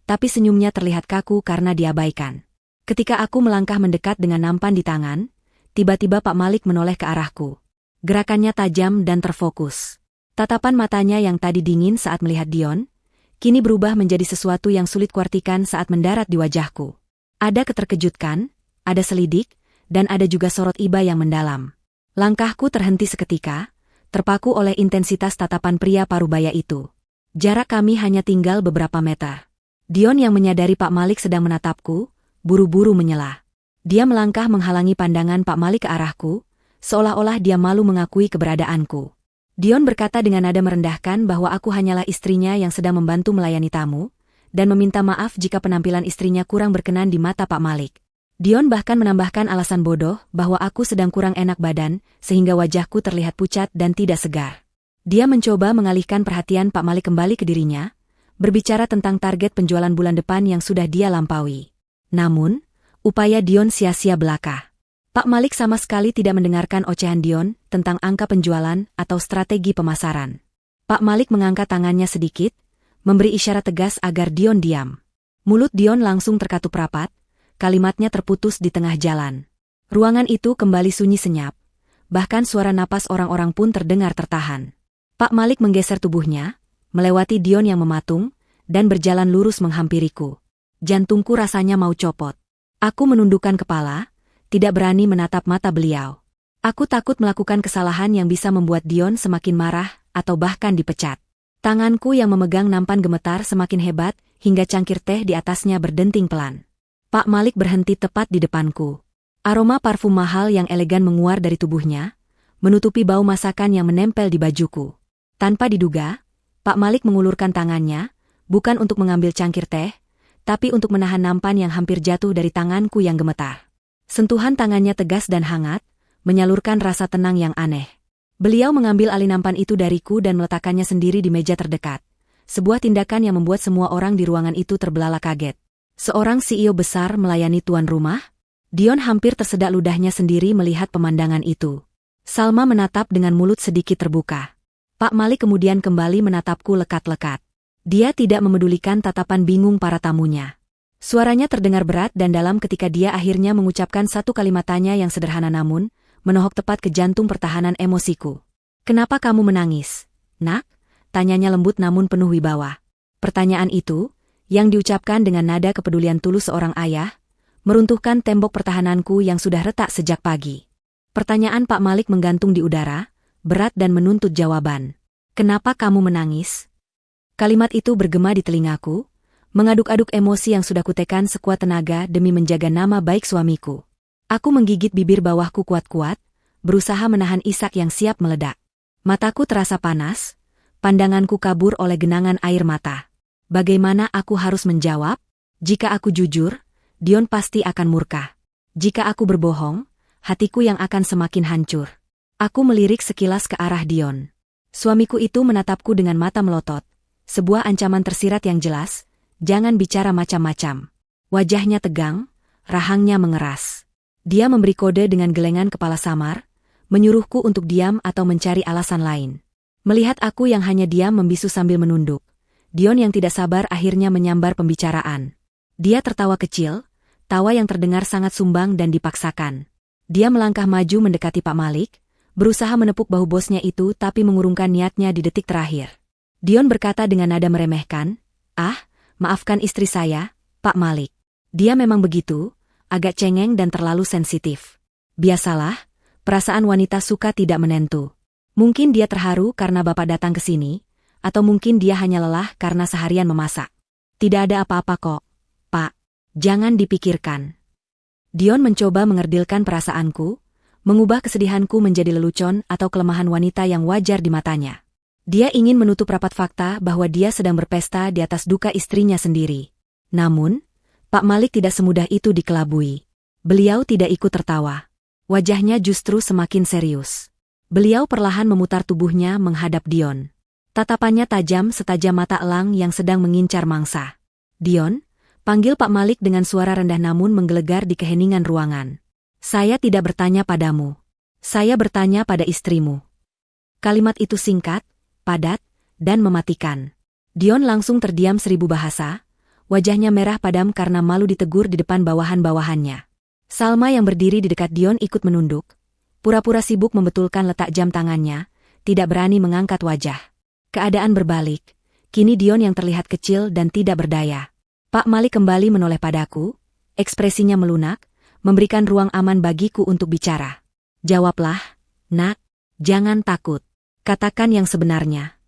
tapi senyumnya terlihat kaku karena diabaikan. Ketika aku melangkah mendekat dengan nampan di tangan, tiba-tiba Pak Malik menoleh ke arahku. Gerakannya tajam dan terfokus. Tatapan matanya yang tadi dingin saat melihat Dion, kini berubah menjadi sesuatu yang sulit kuartikan saat mendarat di wajahku. Ada keterkejutkan, ada selidik, dan ada juga sorot iba yang mendalam. Langkahku terhenti seketika, terpaku oleh intensitas tatapan pria parubaya itu. Jarak kami hanya tinggal beberapa meter. Dion yang menyadari Pak Malik sedang menatapku, buru-buru menyela. Dia melangkah menghalangi pandangan Pak Malik ke arahku, seolah-olah dia malu mengakui keberadaanku. Dion berkata dengan nada merendahkan bahwa aku hanyalah istrinya yang sedang membantu melayani tamu, dan meminta maaf jika penampilan istrinya kurang berkenan di mata Pak Malik. Dion bahkan menambahkan alasan bodoh bahwa aku sedang kurang enak badan, sehingga wajahku terlihat pucat dan tidak segar. Dia mencoba mengalihkan perhatian Pak Malik kembali ke dirinya, berbicara tentang target penjualan bulan depan yang sudah dia lampaui. Namun, upaya Dion sia-sia belaka. Pak Malik sama sekali tidak mendengarkan ocehan Dion tentang angka penjualan atau strategi pemasaran. Pak Malik mengangkat tangannya sedikit, memberi isyarat tegas agar Dion diam. Mulut Dion langsung terkatup rapat, kalimatnya terputus di tengah jalan. Ruangan itu kembali sunyi senyap, bahkan suara napas orang-orang pun terdengar tertahan. Pak Malik menggeser tubuhnya, melewati Dion yang mematung, dan berjalan lurus menghampiriku. Jantungku rasanya mau copot. Aku menundukkan kepala, tidak berani menatap mata beliau. Aku takut melakukan kesalahan yang bisa membuat Dion semakin marah atau bahkan dipecat. Tanganku yang memegang nampan gemetar semakin hebat, hingga cangkir teh di atasnya berdenting pelan. Pak Malik berhenti tepat di depanku. Aroma parfum mahal yang elegan menguar dari tubuhnya, menutupi bau masakan yang menempel di bajuku. Tanpa diduga, Pak Malik mengulurkan tangannya, bukan untuk mengambil cangkir teh, tapi untuk menahan nampan yang hampir jatuh dari tanganku yang gemetar. Sentuhan tangannya tegas dan hangat, menyalurkan rasa tenang yang aneh. Beliau mengambil alih nampan itu dariku dan meletakkannya sendiri di meja terdekat. Sebuah tindakan yang membuat semua orang di ruangan itu terbelalak kaget. Seorang CEO besar melayani tuan rumah? Dion hampir tersedak ludahnya sendiri melihat pemandangan itu. Salma menatap dengan mulut sedikit terbuka. Pak Malik kemudian kembali menatapku lekat-lekat. Dia tidak memedulikan tatapan bingung para tamunya. Suaranya terdengar berat dan dalam ketika dia akhirnya mengucapkan satu kalimat tanya yang sederhana namun menohok tepat ke jantung pertahanan emosiku. "Kenapa kamu menangis, Nak?" Tanyanya lembut namun penuh wibawa. Pertanyaan itu, yang diucapkan dengan nada kepedulian tulus seorang ayah, meruntuhkan tembok pertahananku yang sudah retak sejak pagi. Pertanyaan Pak Malik menggantung di udara, berat dan menuntut jawaban. "Kenapa kamu menangis?" Kalimat itu bergema di telingaku, mengaduk-aduk emosi yang sudah kutekan sekuat tenaga demi menjaga nama baik suamiku. Aku menggigit bibir bawahku kuat-kuat, berusaha menahan isak yang siap meledak. Mataku terasa panas, pandanganku kabur oleh genangan air mata. Bagaimana aku harus menjawab? Jika aku jujur, Dion pasti akan murka. Jika aku berbohong, hatiku yang akan semakin hancur. Aku melirik sekilas ke arah Dion. Suamiku itu menatapku dengan mata melotot. Sebuah ancaman tersirat yang jelas, jangan bicara macam-macam. Wajahnya tegang, rahangnya mengeras. Dia memberi kode dengan gelengan kepala samar, menyuruhku untuk diam atau mencari alasan lain. Melihat aku yang hanya diam membisu sambil menunduk, Dion yang tidak sabar akhirnya menyambar pembicaraan. Dia tertawa kecil, tawa yang terdengar sangat sumbang dan dipaksakan. Dia melangkah maju mendekati Pak Malik, berusaha menepuk bahu bosnya itu tapi mengurungkan niatnya di detik terakhir. Dion berkata dengan nada meremehkan, "Ah, maafkan istri saya, Pak Malik. Dia memang begitu, agak cengeng dan terlalu sensitif. Biasalah, perasaan wanita suka tidak menentu. Mungkin dia terharu karena Bapak datang ke sini, atau mungkin dia hanya lelah karena seharian memasak. Tidak ada apa-apa kok, Pak. Jangan dipikirkan." Dion mencoba mengerdilkan perasaanku, mengubah kesedihanku menjadi lelucon atau kelemahan wanita yang wajar di matanya. Dia ingin menutup rapat fakta bahwa dia sedang berpesta di atas duka istrinya sendiri. Namun, Pak Malik tidak semudah itu dikelabui. Beliau tidak ikut tertawa. Wajahnya justru semakin serius. Beliau perlahan memutar tubuhnya menghadap Dion. Tatapannya tajam setajam mata elang yang sedang mengincar mangsa. "Dion," panggil Pak Malik dengan suara rendah namun menggelegar di keheningan ruangan. "Saya tidak bertanya padamu. Saya bertanya pada istrimu." Kalimat itu singkat, padat, dan mematikan. Dion langsung terdiam seribu bahasa, wajahnya merah padam karena malu ditegur di depan bawahan-bawahannya. Salma yang berdiri di dekat Dion ikut menunduk, pura-pura sibuk membetulkan letak jam tangannya, tidak berani mengangkat wajah. Keadaan berbalik, kini Dion yang terlihat kecil dan tidak berdaya. Pak Malik kembali menoleh padaku, ekspresinya melunak, memberikan ruang aman bagiku untuk bicara. "Jawablah, Nak, jangan takut. Katakan yang sebenarnya."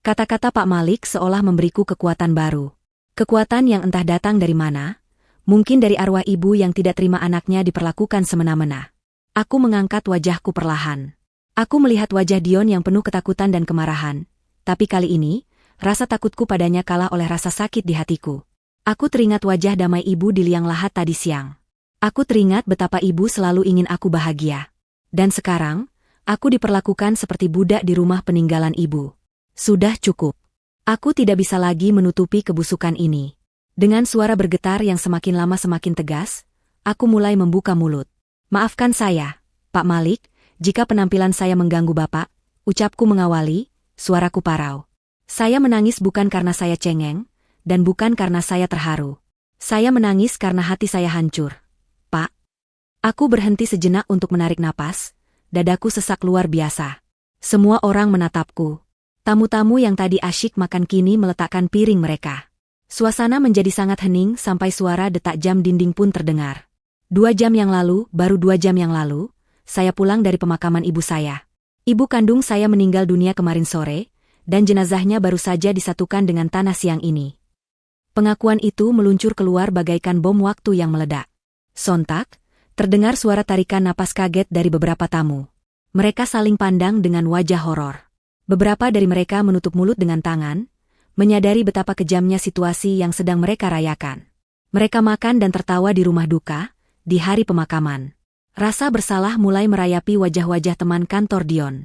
Kata-kata Pak Malik seolah memberiku kekuatan baru. Kekuatan yang entah datang dari mana, mungkin dari arwah ibu yang tidak terima anaknya diperlakukan semena-mena. Aku mengangkat wajahku perlahan. Aku melihat wajah Dion yang penuh ketakutan dan kemarahan, tapi kali ini, rasa takutku padanya kalah oleh rasa sakit di hatiku. Aku teringat wajah damai ibu di liang lahat tadi siang. Aku teringat betapa ibu selalu ingin aku bahagia. Dan sekarang, aku diperlakukan seperti budak di rumah peninggalan ibu. Sudah cukup. Aku tidak bisa lagi menutupi kebusukan ini. Dengan suara bergetar yang semakin lama semakin tegas, aku mulai membuka mulut. "Maafkan saya, Pak Malik, jika penampilan saya mengganggu Bapak," ucapku mengawali, suaraku parau. "Saya menangis bukan karena saya cengeng, dan bukan karena saya terharu. Saya menangis karena hati saya hancur, Pak." Aku berhenti sejenak untuk menarik napas, dadaku sesak luar biasa. Semua orang menatapku. Tamu-tamu yang tadi asyik makan kini meletakkan piring mereka. Suasana menjadi sangat hening sampai suara detak jam dinding pun terdengar. 2 jam yang lalu, baru 2 jam yang lalu, saya pulang dari pemakaman ibu saya. Ibu kandung saya meninggal dunia kemarin sore, dan jenazahnya baru saja disatukan dengan tanah siang ini. Pengakuan itu meluncur keluar bagaikan bom waktu yang meledak. Sontak, terdengar suara tarikan napas kaget dari beberapa tamu. Mereka saling pandang dengan wajah horor. Beberapa dari mereka menutup mulut dengan tangan, menyadari betapa kejamnya situasi yang sedang mereka rayakan. Mereka makan dan tertawa di rumah duka, di hari pemakaman. Rasa bersalah mulai merayapi wajah-wajah teman kantor Dion.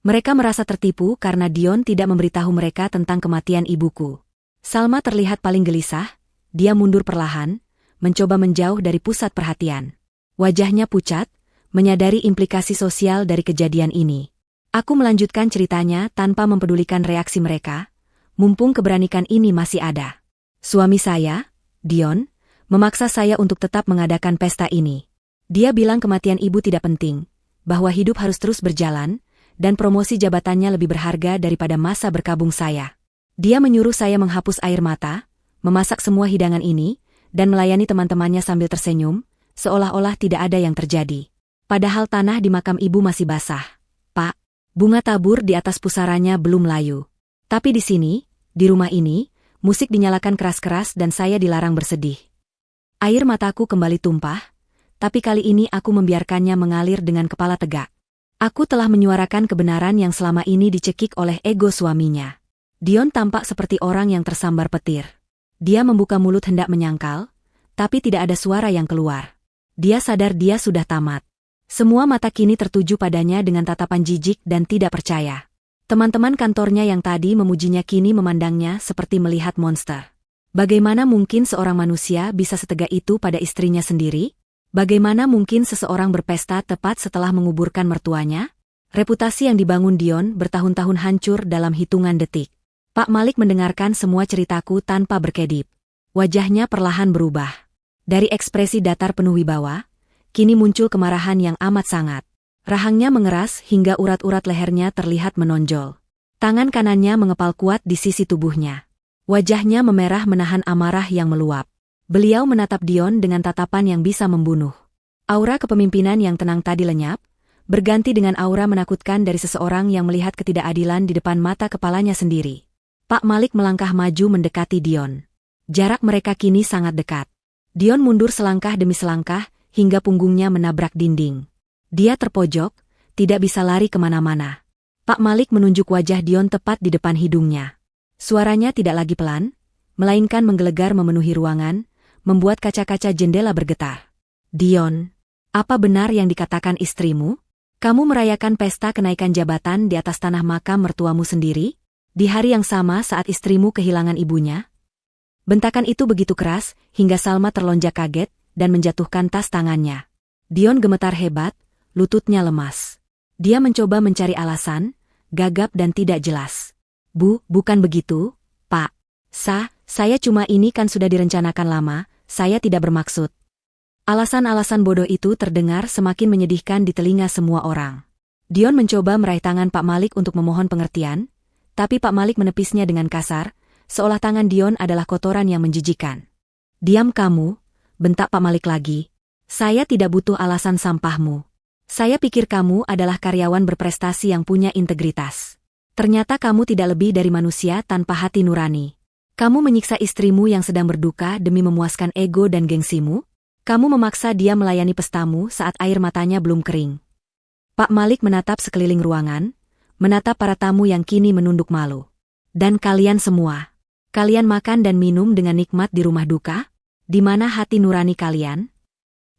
Mereka merasa tertipu karena Dion tidak memberitahu mereka tentang kematian ibuku. Salma terlihat paling gelisah, dia mundur perlahan, mencoba menjauh dari pusat perhatian. Wajahnya pucat, menyadari implikasi sosial dari kejadian ini. Aku melanjutkan ceritanya tanpa mempedulikan reaksi mereka, mumpung keberanian ini masih ada. Suami saya, Dion, memaksa saya untuk tetap mengadakan pesta ini. Dia bilang kematian ibu tidak penting, bahwa hidup harus terus berjalan, dan promosi jabatannya lebih berharga daripada masa berkabung saya. Dia menyuruh saya menghapus air mata, memasak semua hidangan ini, dan melayani teman-temannya sambil tersenyum, seolah-olah tidak ada yang terjadi. Padahal tanah di makam ibu masih basah. Pak, bunga tabur di atas pusaranya belum layu. Tapi di sini, di rumah ini, musik dinyalakan keras-keras dan saya dilarang bersedih. Air mataku kembali tumpah, tapi kali ini aku membiarkannya mengalir dengan kepala tegak. Aku telah menyuarakan kebenaran yang selama ini dicekik oleh ego suaminya. Dion tampak seperti orang yang tersambar petir. Dia membuka mulut hendak menyangkal, tapi tidak ada suara yang keluar. Dia sadar dia sudah tamat. Semua mata kini tertuju padanya dengan tatapan jijik dan tidak percaya. Teman-teman kantornya yang tadi memujinya kini memandangnya seperti melihat monster. Bagaimana mungkin seorang manusia bisa setegak itu pada istrinya sendiri? Bagaimana mungkin seseorang berpesta tepat setelah menguburkan mertuanya? Reputasi yang dibangun Dion bertahun-tahun hancur dalam hitungan detik. Pak Malik mendengarkan semua ceritaku tanpa berkedip. Wajahnya perlahan berubah. Dari ekspresi datar penuh wibawa, kini muncul kemarahan yang amat sangat. Rahangnya mengeras hingga urat-urat lehernya terlihat menonjol. Tangan kanannya mengepal kuat di sisi tubuhnya. Wajahnya memerah menahan amarah yang meluap. Beliau menatap Dion dengan tatapan yang bisa membunuh. Aura kepemimpinan yang tenang tadi lenyap, berganti dengan aura menakutkan dari seseorang yang melihat ketidakadilan di depan mata kepalanya sendiri. Pak Malik melangkah maju mendekati Dion. Jarak mereka kini sangat dekat. Dion mundur selangkah demi selangkah, hingga punggungnya menabrak dinding. Dia terpojok, tidak bisa lari kemana-mana. Pak Malik menunjuk wajah Dion tepat di depan hidungnya. Suaranya tidak lagi pelan, melainkan menggelegar memenuhi ruangan, membuat kaca-kaca jendela bergetar. Dion, apa benar yang dikatakan istrimu? Kamu merayakan pesta kenaikan jabatan di atas tanah makam mertuamu sendiri? Di hari yang sama saat istrimu kehilangan ibunya? Bentakan itu begitu keras, hingga Salma terlonjak kaget, dan menjatuhkan tas tangannya. Dion gemetar hebat, lututnya lemas. Dia mencoba mencari alasan, gagap dan tidak jelas. Bukan begitu, Pak. Saya cuma ini kan sudah direncanakan lama, saya tidak bermaksud. Alasan-alasan bodoh itu terdengar semakin menyedihkan di telinga semua orang. Dion mencoba meraih tangan Pak Malik untuk memohon pengertian, tapi Pak Malik menepisnya dengan kasar, seolah tangan Dion adalah kotoran yang menjijikan. Diam kamu, bentak Pak Malik lagi. Saya tidak butuh alasan sampahmu. Saya pikir kamu adalah karyawan berprestasi yang punya integritas. Ternyata kamu tidak lebih dari manusia tanpa hati nurani. Kamu menyiksa istrimu yang sedang berduka demi memuaskan ego dan gengsimu? Kamu memaksa dia melayani pestamu saat air matanya belum kering. Pak Malik menatap sekeliling ruangan, menatap para tamu yang kini menunduk malu. Dan kalian semua, kalian makan dan minum dengan nikmat di rumah duka? Di mana hati nurani kalian?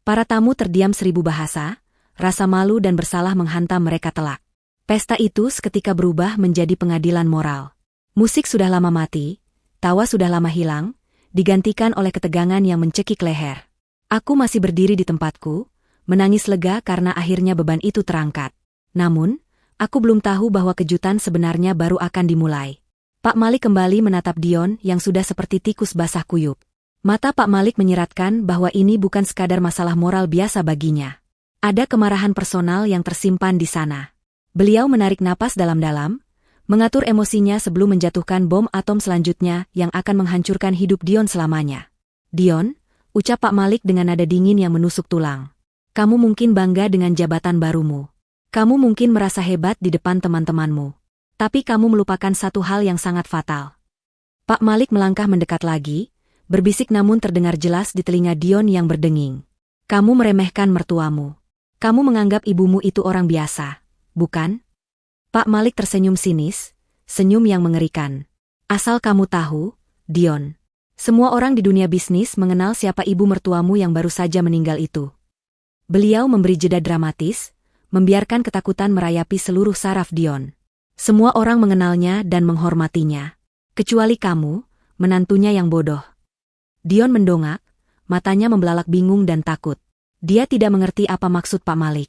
Para tamu terdiam 1000 bahasa, rasa malu dan bersalah menghantam mereka telak. Pesta itu seketika berubah menjadi pengadilan moral. Musik sudah lama mati, tawa sudah lama hilang, digantikan oleh ketegangan yang mencekik leher. Aku masih berdiri di tempatku, menangis lega karena akhirnya beban itu terangkat. Namun, aku belum tahu bahwa kejutan sebenarnya baru akan dimulai. Pak Malik kembali menatap Dion yang sudah seperti tikus basah kuyup. Mata Pak Malik menyiratkan bahwa ini bukan sekadar masalah moral biasa baginya. Ada kemarahan personal yang tersimpan di sana. Beliau menarik napas dalam-dalam, mengatur emosinya sebelum menjatuhkan bom atom selanjutnya yang akan menghancurkan hidup Dion selamanya. Dion, ucap Pak Malik dengan nada dingin yang menusuk tulang. Kamu mungkin bangga dengan jabatan barumu. Kamu mungkin merasa hebat di depan teman-temanmu. Tapi kamu melupakan satu hal yang sangat fatal. Pak Malik melangkah mendekat lagi, berbisik namun terdengar jelas di telinga Dion yang berdenging. Kamu meremehkan mertuamu. Kamu menganggap ibumu itu orang biasa, bukan? Pak Malik tersenyum sinis, senyum yang mengerikan. Asal kamu tahu, Dion. Semua orang di dunia bisnis mengenal siapa ibu mertuamu yang baru saja meninggal itu. Beliau memberi jeda dramatis, membiarkan ketakutan merayapi seluruh saraf Dion. Semua orang mengenalnya dan menghormatinya. Kecuali kamu, menantunya yang bodoh. Dion mendongak, matanya membelalak bingung dan takut. Dia tidak mengerti apa maksud Pak Malik.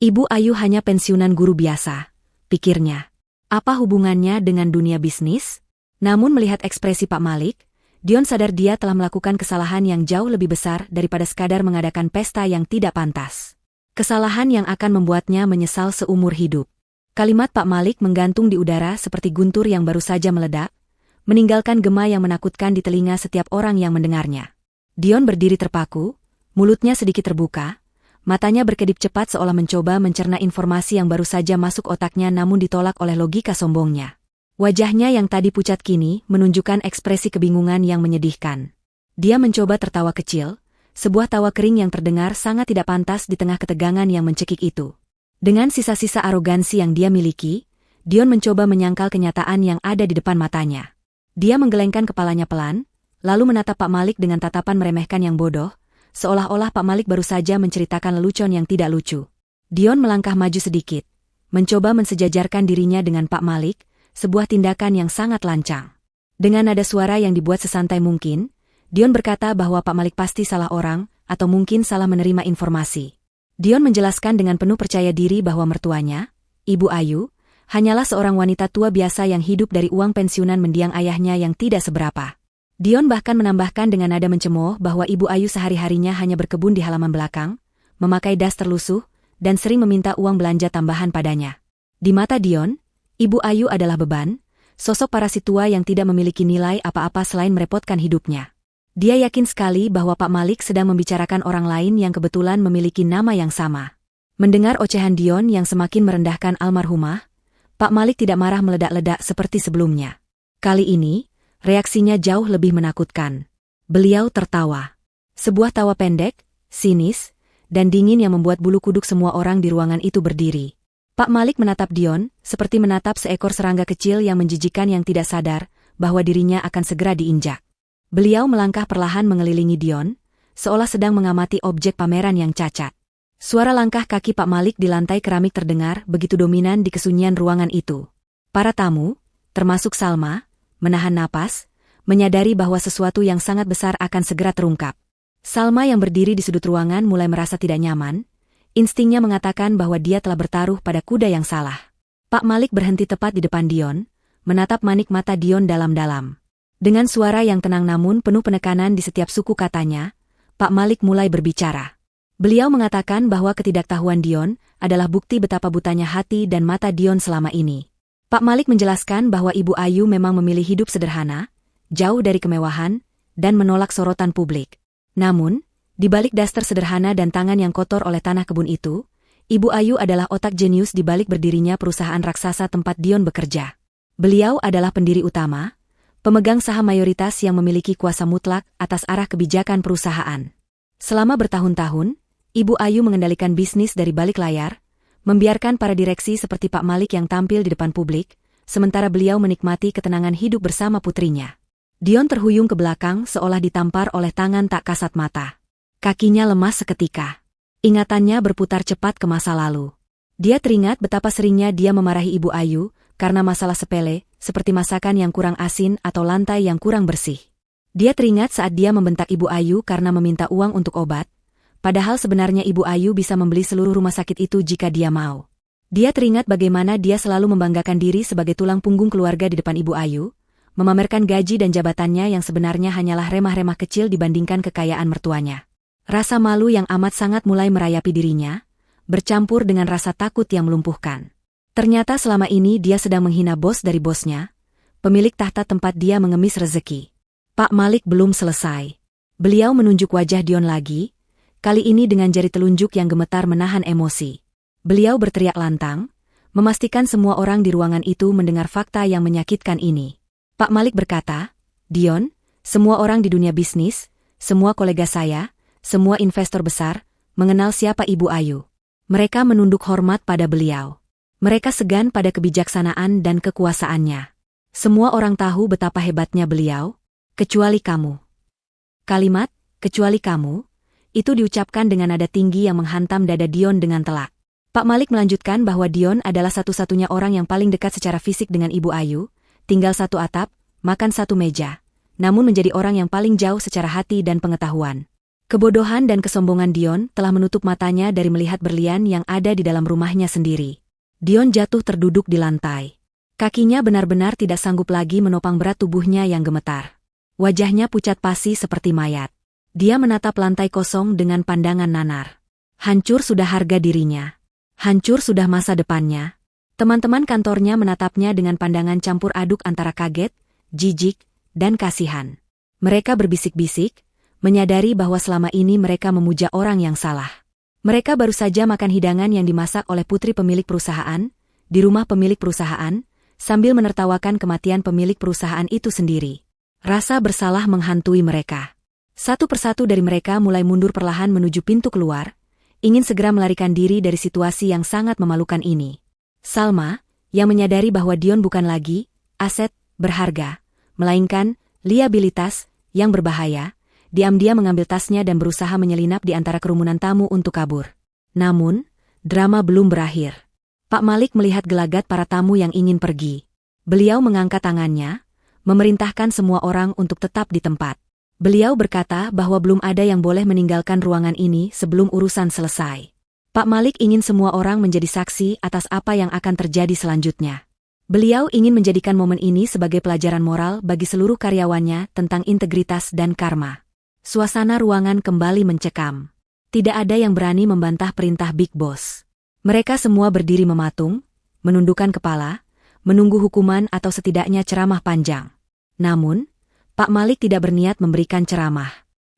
Ibu Ayu hanya pensiunan guru biasa, pikirnya. Apa hubungannya dengan dunia bisnis? Namun melihat ekspresi Pak Malik, Dion sadar dia telah melakukan kesalahan yang jauh lebih besar daripada sekadar mengadakan pesta yang tidak pantas. Kesalahan yang akan membuatnya menyesal seumur hidup. Kalimat Pak Malik menggantung di udara seperti guntur yang baru saja meledak, meninggalkan gema yang menakutkan di telinga setiap orang yang mendengarnya. Dion berdiri terpaku, mulutnya sedikit terbuka, matanya berkedip cepat seolah mencoba mencerna informasi yang baru saja masuk otaknya namun ditolak oleh logika sombongnya. Wajahnya yang tadi pucat kini menunjukkan ekspresi kebingungan yang menyedihkan. Dia mencoba tertawa kecil, sebuah tawa kering yang terdengar sangat tidak pantas di tengah ketegangan yang mencekik itu. Dengan sisa-sisa arogansi yang dia miliki, Dion mencoba menyangkal kenyataan yang ada di depan matanya. Dia menggelengkan kepalanya pelan, lalu menatap Pak Malik dengan tatapan meremehkan yang bodoh, seolah-olah Pak Malik baru saja menceritakan lelucon yang tidak lucu. Dion melangkah maju sedikit, mencoba mensejajarkan dirinya dengan Pak Malik, sebuah tindakan yang sangat lancang. Dengan nada suara yang dibuat sesantai mungkin, Dion berkata bahwa Pak Malik pasti salah orang, atau mungkin salah menerima informasi. Dion menjelaskan dengan penuh percaya diri bahwa mertuanya, Ibu Ayu, hanyalah seorang wanita tua biasa yang hidup dari uang pensiunan mendiang ayahnya yang tidak seberapa. Dion bahkan menambahkan dengan nada mencemooh bahwa Ibu Ayu sehari-harinya hanya berkebun di halaman belakang, memakai das terlusuh, dan sering meminta uang belanja tambahan padanya. Di mata Dion, Ibu Ayu adalah beban, sosok parasit tua yang tidak memiliki nilai apa-apa selain merepotkan hidupnya. Dia yakin sekali bahwa Pak Malik sedang membicarakan orang lain yang kebetulan memiliki nama yang sama. Mendengar ocehan Dion yang semakin merendahkan almarhumah, Pak Malik tidak marah meledak-ledak seperti sebelumnya. Kali ini, reaksinya jauh lebih menakutkan. Beliau tertawa. Sebuah tawa pendek, sinis, dan dingin yang membuat bulu kuduk semua orang di ruangan itu berdiri. Pak Malik menatap Dion, seperti menatap seekor serangga kecil yang menjijikan yang tidak sadar bahwa dirinya akan segera diinjak. Beliau melangkah perlahan mengelilingi Dion, seolah sedang mengamati objek pameran yang cacat. Suara langkah kaki Pak Malik di lantai keramik terdengar begitu dominan di kesunyian ruangan itu. Para tamu, termasuk Salma, menahan napas, menyadari bahwa sesuatu yang sangat besar akan segera terungkap. Salma yang berdiri di sudut ruangan mulai merasa tidak nyaman, instingnya mengatakan bahwa dia telah bertaruh pada kuda yang salah. Pak Malik berhenti tepat di depan Dion, menatap manik mata Dion dalam-dalam. Dengan suara yang tenang namun penuh penekanan di setiap suku katanya, Pak Malik mulai berbicara. Beliau mengatakan bahwa ketidaktahuan Dion adalah bukti betapa butanya hati dan mata Dion selama ini. Pak Malik menjelaskan bahwa Ibu Ayu memang memilih hidup sederhana, jauh dari kemewahan, dan menolak sorotan publik. Namun, di balik daster sederhana dan tangan yang kotor oleh tanah kebun itu, Ibu Ayu adalah otak jenius di balik berdirinya perusahaan raksasa tempat Dion bekerja. Beliau adalah pendiri utama, pemegang saham mayoritas yang memiliki kuasa mutlak atas arah kebijakan perusahaan. Selama bertahun-tahun, Ibu Ayu mengendalikan bisnis dari balik layar, membiarkan para direksi seperti Pak Malik yang tampil di depan publik, sementara beliau menikmati ketenangan hidup bersama putrinya. Dion terhuyung ke belakang seolah ditampar oleh tangan tak kasat mata. Kakinya lemas seketika. Ingatannya berputar cepat ke masa lalu. Dia teringat betapa seringnya dia memarahi Ibu Ayu karena masalah sepele, seperti masakan yang kurang asin atau lantai yang kurang bersih. Dia teringat saat dia membentak Ibu Ayu karena meminta uang untuk obat, padahal sebenarnya Ibu Ayu bisa membeli seluruh rumah sakit itu jika dia mau. Dia teringat bagaimana dia selalu membanggakan diri sebagai tulang punggung keluarga di depan Ibu Ayu, memamerkan gaji dan jabatannya yang sebenarnya hanyalah remah-remah kecil dibandingkan kekayaan mertuanya. Rasa malu yang amat sangat mulai merayapi dirinya, bercampur dengan rasa takut yang melumpuhkan. Ternyata selama ini dia sedang menghina bos dari bosnya, pemilik tahta tempat dia mengemis rezeki. Pak Malik belum selesai. Beliau menunjuk wajah Dion lagi, kali ini dengan jari telunjuk yang gemetar menahan emosi. Beliau berteriak lantang, memastikan semua orang di ruangan itu mendengar fakta yang menyakitkan ini. Pak Malik berkata, "Dion, semua orang di dunia bisnis, semua kolega saya, semua investor besar, mengenal siapa Ibu Ayu. Mereka menunduk hormat pada beliau. Mereka segan pada kebijaksanaan dan kekuasaannya. Semua orang tahu betapa hebatnya beliau, kecuali kamu." Kalimat, "kecuali kamu," itu diucapkan dengan nada tinggi yang menghantam dada Dion dengan telak. Pak Malik melanjutkan bahwa Dion adalah satu-satunya orang yang paling dekat secara fisik dengan Ibu Ayu, tinggal satu atap, makan satu meja, namun menjadi orang yang paling jauh secara hati dan pengetahuan. Kebodohan dan kesombongan Dion telah menutup matanya dari melihat berlian yang ada di dalam rumahnya sendiri. Dion jatuh terduduk di lantai. Kakinya benar-benar tidak sanggup lagi menopang berat tubuhnya yang gemetar. Wajahnya pucat pasi seperti mayat. Dia menatap lantai kosong dengan pandangan nanar. Hancur sudah harga dirinya. Hancur sudah masa depannya. Teman-teman kantornya menatapnya dengan pandangan campur aduk antara kaget, jijik, dan kasihan. Mereka berbisik-bisik, menyadari bahwa selama ini mereka memuja orang yang salah. Mereka baru saja makan hidangan yang dimasak oleh putri pemilik perusahaan, di rumah pemilik perusahaan, sambil menertawakan kematian pemilik perusahaan itu sendiri. Rasa bersalah menghantui mereka. Satu persatu dari mereka mulai mundur perlahan menuju pintu keluar, ingin segera melarikan diri dari situasi yang sangat memalukan ini. Salma, yang menyadari bahwa Dion bukan lagi aset berharga, melainkan liabilitas yang berbahaya, diam-diam mengambil tasnya dan berusaha menyelinap di antara kerumunan tamu untuk kabur. Namun, drama belum berakhir. Pak Malik melihat gelagat para tamu yang ingin pergi. Beliau mengangkat tangannya, memerintahkan semua orang untuk tetap di tempat. Beliau berkata bahwa belum ada yang boleh meninggalkan ruangan ini sebelum urusan selesai. Pak Malik ingin semua orang menjadi saksi atas apa yang akan terjadi selanjutnya. Beliau ingin menjadikan momen ini sebagai pelajaran moral bagi seluruh karyawannya tentang integritas dan karma. Suasana ruangan kembali mencekam. Tidak ada yang berani membantah perintah Big Boss. Mereka semua berdiri mematung, menundukkan kepala, menunggu hukuman atau setidaknya ceramah panjang. Namun, Pak Malik tidak berniat memberikan ceramah.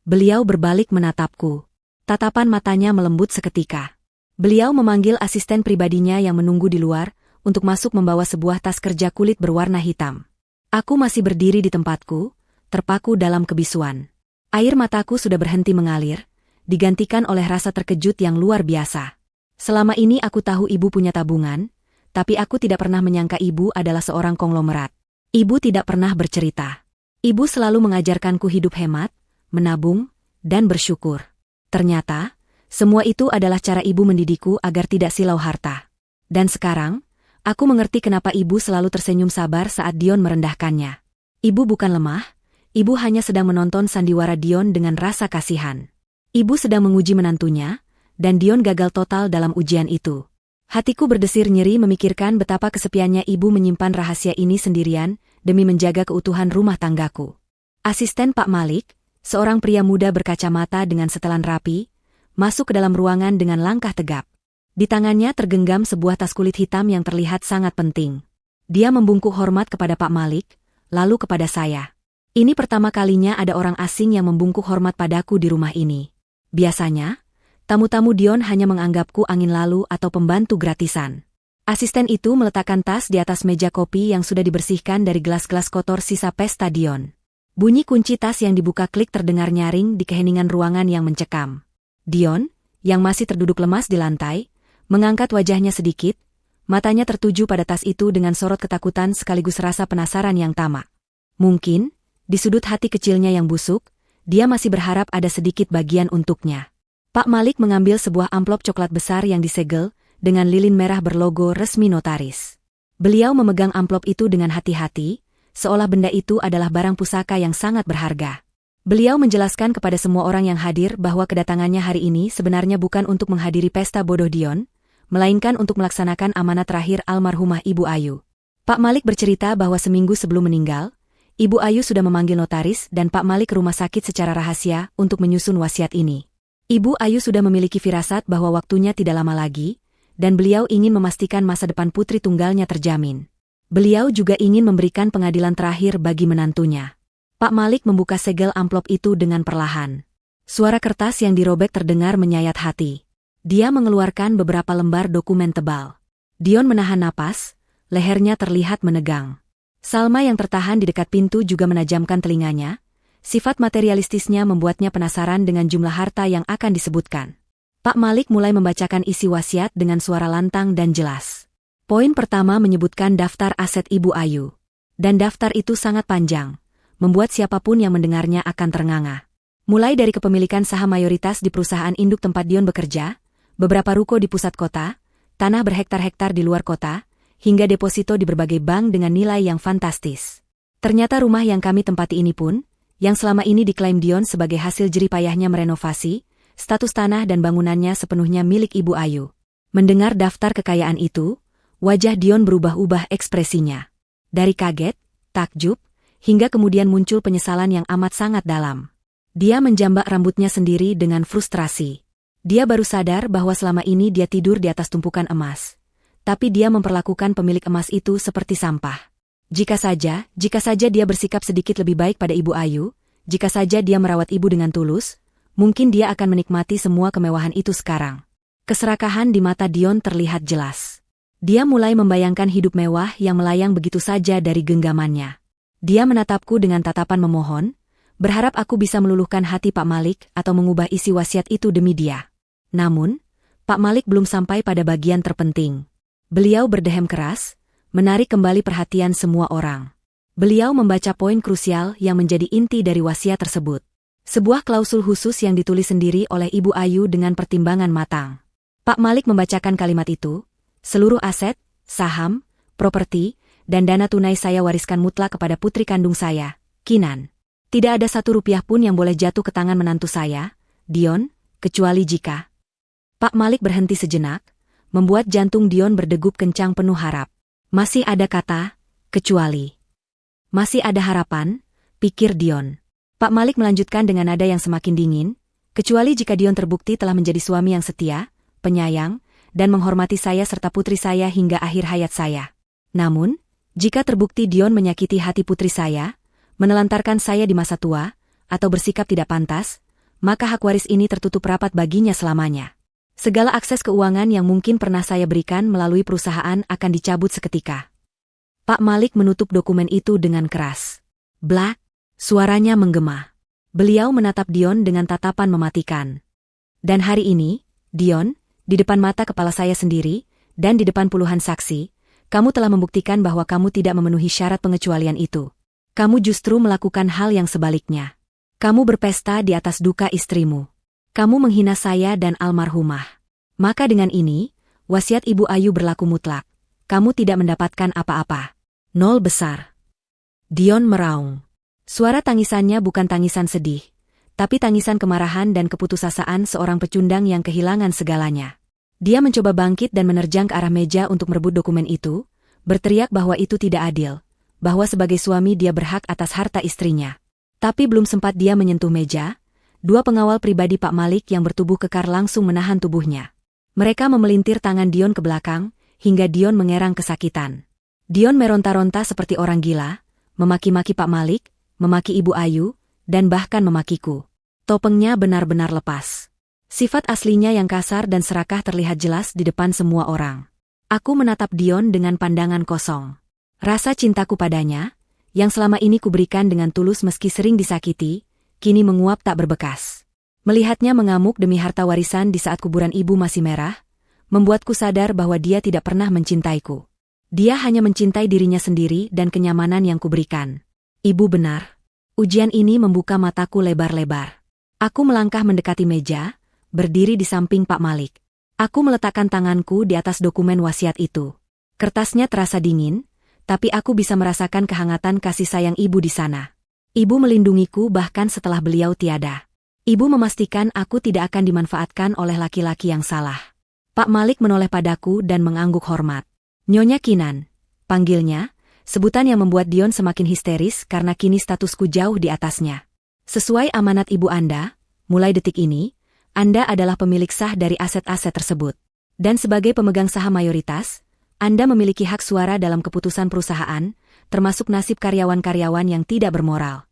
Beliau berbalik menatapku. Tatapan matanya melembut seketika. Beliau memanggil asisten pribadinya yang menunggu di luar, untuk masuk membawa sebuah tas kerja kulit berwarna hitam. Aku masih berdiri di tempatku, terpaku dalam kebisuan. Air mataku sudah berhenti mengalir, digantikan oleh rasa terkejut yang luar biasa. Selama ini aku tahu ibu punya tabungan, tapi aku tidak pernah menyangka ibu adalah seorang konglomerat. Ibu tidak pernah bercerita. Ibu selalu mengajarkanku hidup hemat, menabung, dan bersyukur. Ternyata, semua itu adalah cara ibu mendidikku agar tidak silau harta. Dan sekarang, aku mengerti kenapa ibu selalu tersenyum sabar saat Dion merendahkannya. Ibu bukan lemah, ibu hanya sedang menonton sandiwara Dion dengan rasa kasihan. Ibu sedang menguji menantunya, dan Dion gagal total dalam ujian itu. Hatiku berdesir nyeri memikirkan betapa kesepiannya ibu menyimpan rahasia ini sendirian demi menjaga keutuhan rumah tanggaku. Asisten Pak Malik, seorang pria muda berkacamata dengan setelan rapi, masuk ke dalam ruangan dengan langkah tegap. Di tangannya tergenggam sebuah tas kulit hitam yang terlihat sangat penting. Dia membungkuk hormat kepada Pak Malik, lalu kepada saya. Ini pertama kalinya ada orang asing yang membungkuk hormat padaku di rumah ini. Biasanya, tamu-tamu Dion hanya menganggapku angin lalu atau pembantu gratisan. Asisten itu meletakkan tas di atas meja kopi yang sudah dibersihkan dari gelas-gelas kotor sisa pesta Dion. Bunyi kunci tas yang dibuka klik terdengar nyaring di keheningan ruangan yang mencekam. Dion, yang masih terduduk lemas di lantai, mengangkat wajahnya sedikit, matanya tertuju pada tas itu dengan sorot ketakutan sekaligus rasa penasaran yang tamak. Mungkin, di sudut hati kecilnya yang busuk, dia masih berharap ada sedikit bagian untuknya. Pak Malik mengambil sebuah amplop coklat besar yang disegel, dengan lilin merah berlogo resmi notaris. Beliau memegang amplop itu dengan hati-hati, seolah benda itu adalah barang pusaka yang sangat berharga. Beliau menjelaskan kepada semua orang yang hadir bahwa kedatangannya hari ini sebenarnya bukan untuk menghadiri pesta bodoh Dion, melainkan untuk melaksanakan amanat terakhir almarhumah Ibu Ayu. Pak Malik bercerita bahwa seminggu sebelum meninggal, Ibu Ayu sudah memanggil notaris dan Pak Malik ke rumah sakit secara rahasia untuk menyusun wasiat ini. Ibu Ayu sudah memiliki firasat bahwa waktunya tidak lama lagi, dan beliau ingin memastikan masa depan putri tunggalnya terjamin. Beliau juga ingin memberikan pengadilan terakhir bagi menantunya. Pak Malik membuka segel amplop itu dengan perlahan. Suara kertas yang dirobek terdengar menyayat hati. Dia mengeluarkan beberapa lembar dokumen tebal. Dion menahan napas, lehernya terlihat menegang. Salma yang tertahan di dekat pintu juga menajamkan telinganya. Sifat materialistisnya membuatnya penasaran dengan jumlah harta yang akan disebutkan. Pak Malik mulai membacakan isi wasiat dengan suara lantang dan jelas. Poin pertama menyebutkan daftar aset Ibu Ayu. Dan daftar itu sangat panjang, membuat siapapun yang mendengarnya akan ternganga. Mulai dari kepemilikan saham mayoritas di perusahaan induk tempat Dion bekerja, beberapa ruko di pusat kota, tanah berhektar-hektar di luar kota, hingga deposito di berbagai bank dengan nilai yang fantastis. Ternyata rumah yang kami tempati ini pun, yang selama ini diklaim Dion sebagai hasil jerih payahnya merenovasi, status tanah dan bangunannya sepenuhnya milik Ibu Ayu. Mendengar daftar kekayaan itu, wajah Dion berubah-ubah ekspresinya. Dari kaget, takjub, hingga kemudian muncul penyesalan yang amat sangat dalam. Dia menjambak rambutnya sendiri dengan frustrasi. Dia baru sadar bahwa selama ini dia tidur di atas tumpukan emas. Tapi dia memperlakukan pemilik emas itu seperti sampah. Jika saja dia bersikap sedikit lebih baik pada Ibu Ayu, jika saja dia merawat ibu dengan tulus, mungkin dia akan menikmati semua kemewahan itu sekarang. Keserakahan di mata Dion terlihat jelas. Dia mulai membayangkan hidup mewah yang melayang begitu saja dari genggamannya. Dia menatapku dengan tatapan memohon, berharap aku bisa meluluhkan hati Pak Malik atau mengubah isi wasiat itu demi dia. Namun, Pak Malik belum sampai pada bagian terpenting. Beliau berdehem keras, menarik kembali perhatian semua orang. Beliau membaca poin krusial yang menjadi inti dari wasiat tersebut. Sebuah klausul khusus yang ditulis sendiri oleh Ibu Ayu dengan pertimbangan matang. Pak Malik membacakan kalimat itu, seluruh aset, saham, properti, dan dana tunai saya wariskan mutlak kepada putri kandung saya, Kinan. Tidak ada satu rupiah pun yang boleh jatuh ke tangan menantu saya, Dion, kecuali jika. Pak Malik berhenti sejenak, membuat jantung Dion berdegup kencang penuh harap. Masih ada kata, kecuali. Masih ada harapan, pikir Dion. Pak Malik melanjutkan dengan nada yang semakin dingin, kecuali jika Dion terbukti telah menjadi suami yang setia, penyayang, dan menghormati saya serta putri saya hingga akhir hayat saya. Namun, jika terbukti Dion menyakiti hati putri saya, menelantarkan saya di masa tua, atau bersikap tidak pantas, maka hak waris ini tertutup rapat baginya selamanya. Segala akses keuangan yang mungkin pernah saya berikan melalui perusahaan akan dicabut seketika. Pak Malik menutup dokumen itu dengan keras. Blak, suaranya menggema. Beliau menatap Dion dengan tatapan mematikan. Dan hari ini, Dion, di depan mata kepala saya sendiri, dan di depan puluhan saksi, kamu telah membuktikan bahwa kamu tidak memenuhi syarat pengecualian itu. Kamu justru melakukan hal yang sebaliknya. Kamu berpesta di atas duka istrimu. Kamu menghina saya dan almarhumah. Maka dengan ini, wasiat Ibu Ayu berlaku mutlak. Kamu tidak mendapatkan apa-apa. 0 besar. Dion meraung. Suara tangisannya bukan tangisan sedih, tapi tangisan kemarahan dan keputusasaan seorang pecundang yang kehilangan segalanya. Dia mencoba bangkit dan menerjang ke arah meja untuk merebut dokumen itu, berteriak bahwa itu tidak adil, bahwa sebagai suami dia berhak atas harta istrinya. Tapi belum sempat dia menyentuh meja, 2 pengawal pribadi Pak Malik yang bertubuh kekar langsung menahan tubuhnya. Mereka memelintir tangan Dion ke belakang, hingga Dion mengerang kesakitan. Dion meronta-ronta seperti orang gila, memaki-maki Pak Malik, memaki Ibu Ayu, dan bahkan memakiku. Topengnya benar-benar lepas. Sifat aslinya yang kasar dan serakah terlihat jelas di depan semua orang. Aku menatap Dion dengan pandangan kosong. Rasa cintaku padanya, yang selama ini kuberikan dengan tulus meski sering disakiti, kini menguap tak berbekas. Melihatnya mengamuk demi harta warisan di saat kuburan ibu masih merah, membuatku sadar bahwa dia tidak pernah mencintaiku. Dia hanya mencintai dirinya sendiri dan kenyamanan yang kuberikan. Ibu benar. Ujian ini membuka mataku lebar-lebar. Aku melangkah mendekati meja, berdiri di samping Pak Malik. Aku meletakkan tanganku di atas dokumen wasiat itu. Kertasnya terasa dingin, tapi aku bisa merasakan kehangatan kasih sayang ibu di sana. Ibu melindungiku bahkan setelah beliau tiada. Ibu memastikan aku tidak akan dimanfaatkan oleh laki-laki yang salah. Pak Malik menoleh padaku dan mengangguk hormat. Nyonya Kinan, panggilnya, sebutan yang membuat Dion semakin histeris karena kini statusku jauh di atasnya. Sesuai amanat ibu Anda, mulai detik ini, Anda adalah pemilik sah dari aset-aset tersebut. Dan sebagai pemegang saham mayoritas, Anda memiliki hak suara dalam keputusan perusahaan, termasuk nasib karyawan-karyawan yang tidak bermoral.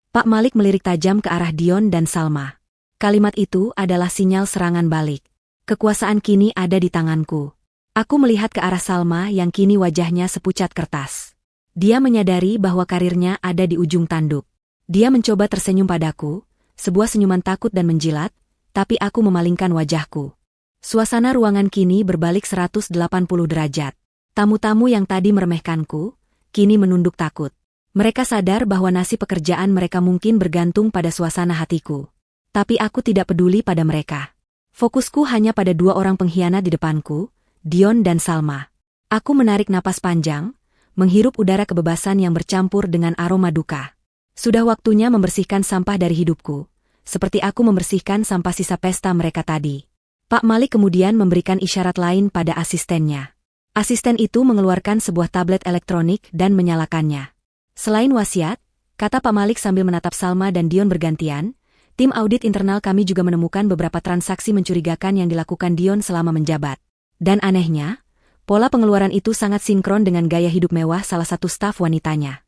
Pak Malik melirik tajam ke arah Dion dan Salma. Kalimat itu adalah sinyal serangan balik. Kekuasaan kini ada di tanganku. Aku melihat ke arah Salma yang kini wajahnya sepucat kertas. Dia menyadari bahwa karirnya ada di ujung tanduk. Dia mencoba tersenyum padaku, sebuah senyuman takut dan menjilat, tapi aku memalingkan wajahku. Suasana ruangan kini berbalik 180 derajat. Tamu-tamu yang tadi meremehkanku, kini menunduk takut. Mereka sadar bahwa nasib pekerjaan mereka mungkin bergantung pada suasana hatiku. Tapi aku tidak peduli pada mereka. Fokusku hanya pada dua orang pengkhianat di depanku, Dion dan Salma. Aku menarik napas panjang, menghirup udara kebebasan yang bercampur dengan aroma duka. Sudah waktunya membersihkan sampah dari hidupku, seperti aku membersihkan sampah sisa pesta mereka tadi. Pak Malik kemudian memberikan isyarat lain pada asistennya. Asisten itu mengeluarkan sebuah tablet elektronik dan menyalakannya. Selain wasiat, kata Pak Malik sambil menatap Salma dan Dion bergantian, tim audit internal kami juga menemukan beberapa transaksi mencurigakan yang dilakukan Dion selama menjabat. Dan anehnya, pola pengeluaran itu sangat sinkron dengan gaya hidup mewah salah satu staf wanitanya.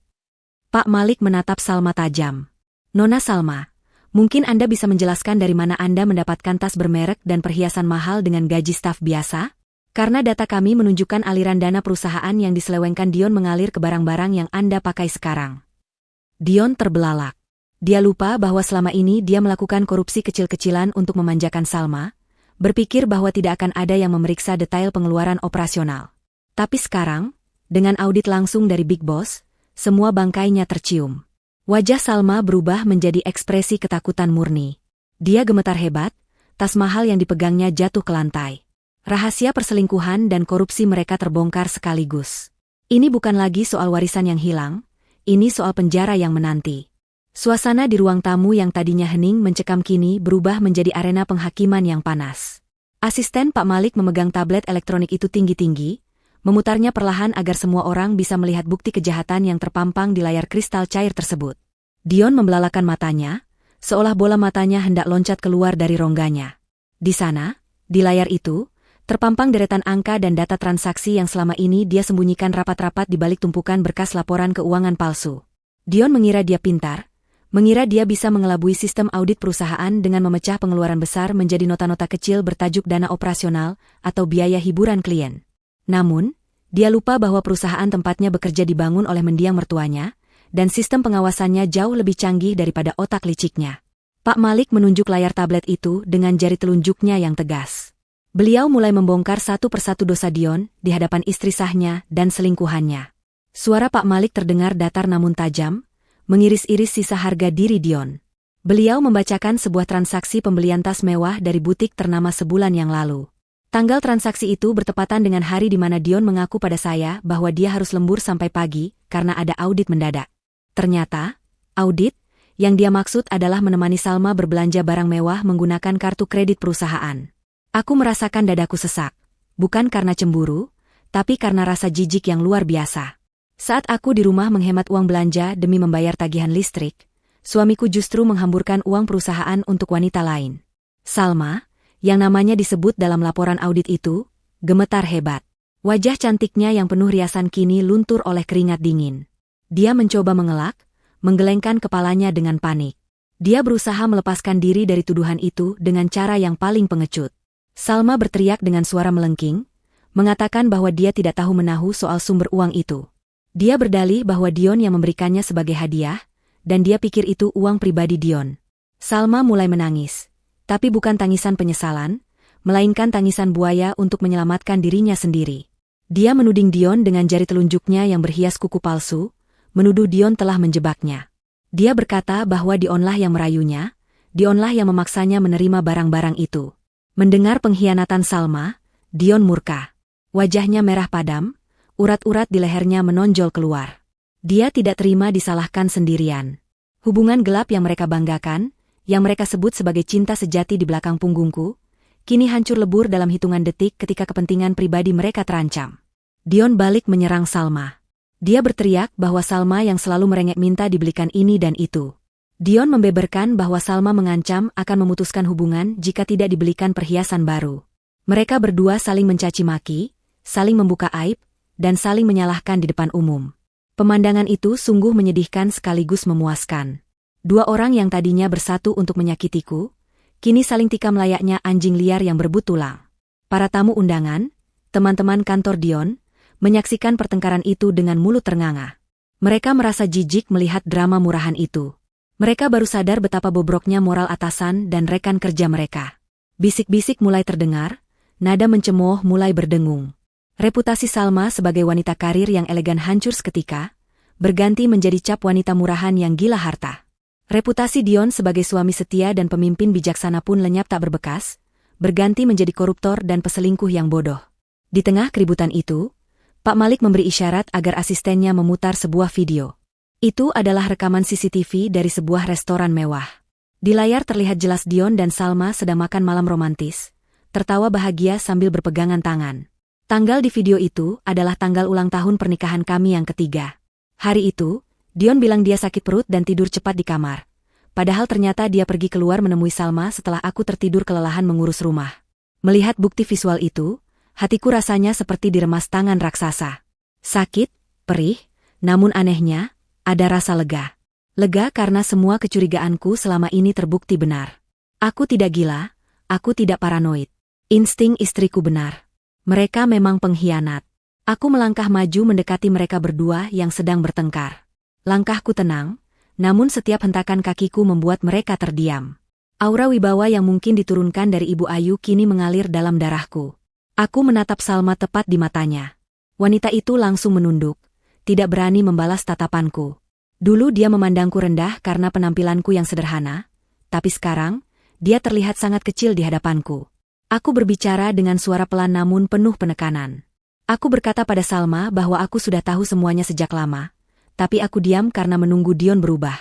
Pak Malik menatap Salma tajam. Nona Salma, mungkin Anda bisa menjelaskan dari mana Anda mendapatkan tas bermerek dan perhiasan mahal dengan gaji staf biasa? Karena data kami menunjukkan aliran dana perusahaan yang diselewengkan Dion mengalir ke barang-barang yang Anda pakai sekarang. Dion terbelalak. Dia lupa bahwa selama ini dia melakukan korupsi kecil-kecilan untuk memanjakan Salma, berpikir bahwa tidak akan ada yang memeriksa detail pengeluaran operasional. Tapi sekarang, dengan audit langsung dari Big Boss, semua bangkainya tercium. Wajah Salma berubah menjadi ekspresi ketakutan murni. Dia gemetar hebat, tas mahal yang dipegangnya jatuh ke lantai. Rahasia perselingkuhan dan korupsi mereka terbongkar sekaligus. Ini bukan lagi soal warisan yang hilang, ini soal penjara yang menanti. Suasana di ruang tamu yang tadinya hening mencekam kini berubah menjadi arena penghakiman yang panas. Asisten Pak Malik memegang tablet elektronik itu tinggi-tinggi, memutarnya perlahan agar semua orang bisa melihat bukti kejahatan yang terpampang di layar kristal cair tersebut. Dion membelalakan matanya, seolah bola matanya hendak loncat keluar dari rongganya. Di sana, di layar itu, terpampang deretan angka dan data transaksi yang selama ini dia sembunyikan rapat-rapat di balik tumpukan berkas laporan keuangan palsu. Dion mengira dia pintar, mengira dia bisa mengelabui sistem audit perusahaan dengan memecah pengeluaran besar menjadi nota-nota kecil bertajuk dana operasional atau biaya hiburan klien. Namun, dia lupa bahwa perusahaan tempatnya bekerja dibangun oleh mendiang mertuanya, dan sistem pengawasannya jauh lebih canggih daripada otak liciknya. Pak Malik menunjuk layar tablet itu dengan jari telunjuknya yang tegas. Beliau mulai membongkar satu persatu dosa Dion di hadapan istri sahnya dan selingkuhannya. Suara Pak Malik terdengar datar namun tajam, mengiris-iris sisa harga diri Dion. Beliau membacakan sebuah transaksi pembelian tas mewah dari butik ternama sebulan yang lalu. Tanggal transaksi itu bertepatan dengan hari di mana Dion mengaku pada saya bahwa dia harus lembur sampai pagi karena ada audit mendadak. Ternyata, audit yang dia maksud adalah menemani Salma berbelanja barang mewah menggunakan kartu kredit perusahaan. Aku merasakan dadaku sesak, bukan karena cemburu, tapi karena rasa jijik yang luar biasa. Saat aku di rumah menghemat uang belanja demi membayar tagihan listrik, suamiku justru menghamburkan uang perusahaan untuk wanita lain. Salma, yang namanya disebut dalam laporan audit itu, gemetar hebat. Wajah cantiknya yang penuh riasan kini luntur oleh keringat dingin. Dia mencoba mengelak, menggelengkan kepalanya dengan panik. Dia berusaha melepaskan diri dari tuduhan itu dengan cara yang paling pengecut. Salma berteriak dengan suara melengking, mengatakan bahwa dia tidak tahu menahu soal sumber uang itu. Dia berdalih bahwa Dion yang memberikannya sebagai hadiah, dan dia pikir itu uang pribadi Dion. Salma mulai menangis, tapi bukan tangisan penyesalan, melainkan tangisan buaya untuk menyelamatkan dirinya sendiri. Dia menuding Dion dengan jari telunjuknya yang berhias kuku palsu, menuduh Dion telah menjebaknya. Dia berkata bahwa Dionlah yang merayunya, Dionlah yang memaksanya menerima barang-barang itu. Mendengar pengkhianatan Salma, Dion murka. Wajahnya merah padam, urat-urat di lehernya menonjol keluar. Dia tidak terima disalahkan sendirian. Hubungan gelap yang mereka banggakan, yang mereka sebut sebagai cinta sejati di belakang punggungku, kini hancur lebur dalam hitungan detik ketika kepentingan pribadi mereka terancam. Dion balik menyerang Salma. Dia berteriak bahwa Salma yang selalu merengek minta dibelikan ini dan itu. Dion membeberkan bahwa Salma mengancam akan memutuskan hubungan jika tidak dibelikan perhiasan baru. Mereka berdua saling mencaci maki, saling membuka aib, dan saling menyalahkan di depan umum. Pemandangan itu sungguh menyedihkan sekaligus memuaskan. Dua orang yang tadinya bersatu untuk menyakitiku, kini saling tikam layaknya anjing liar yang berebut tulang. Para tamu undangan, teman-teman kantor Dion, menyaksikan pertengkaran itu dengan mulut ternganga. Mereka merasa jijik melihat drama murahan itu. Mereka baru sadar betapa bobroknya moral atasan dan rekan kerja mereka. Bisik-bisik mulai terdengar, nada mencemooh mulai berdengung. Reputasi Salma sebagai wanita karir yang elegan hancur seketika, berganti menjadi cap wanita murahan yang gila harta. Reputasi Dion sebagai suami setia dan pemimpin bijaksana pun lenyap tak berbekas, berganti menjadi koruptor dan peselingkuh yang bodoh. Di tengah keributan itu, Pak Malik memberi isyarat agar asistennya memutar sebuah video. Itu adalah rekaman CCTV dari sebuah restoran mewah. Di layar terlihat jelas Dion dan Salma sedang makan malam romantis, tertawa bahagia sambil berpegangan tangan. Tanggal di video itu adalah tanggal ulang tahun pernikahan kami yang ketiga. Hari itu, Dion bilang dia sakit perut dan tidur cepat di kamar. Padahal ternyata dia pergi keluar menemui Salma setelah aku tertidur kelelahan mengurus rumah. Melihat bukti visual itu, hatiku rasanya seperti diremas tangan raksasa. Sakit, perih, namun anehnya, ada rasa lega. Lega karena semua kecurigaanku selama ini terbukti benar. Aku tidak gila, aku tidak paranoid. Insting istriku benar. Mereka memang pengkhianat. Aku melangkah maju mendekati mereka berdua yang sedang bertengkar. Langkahku tenang, namun setiap hentakan kakiku membuat mereka terdiam. Aura wibawa yang mungkin diturunkan dari Ibu Ayu kini mengalir dalam darahku. Aku menatap Salma tepat di matanya. Wanita itu langsung menunduk, tidak berani membalas tatapanku. Dulu dia memandangku rendah karena penampilanku yang sederhana, tapi sekarang, dia terlihat sangat kecil di hadapanku. Aku berbicara dengan suara pelan namun penuh penekanan. Aku berkata pada Salma bahwa aku sudah tahu semuanya sejak lama, tapi aku diam karena menunggu Dion berubah.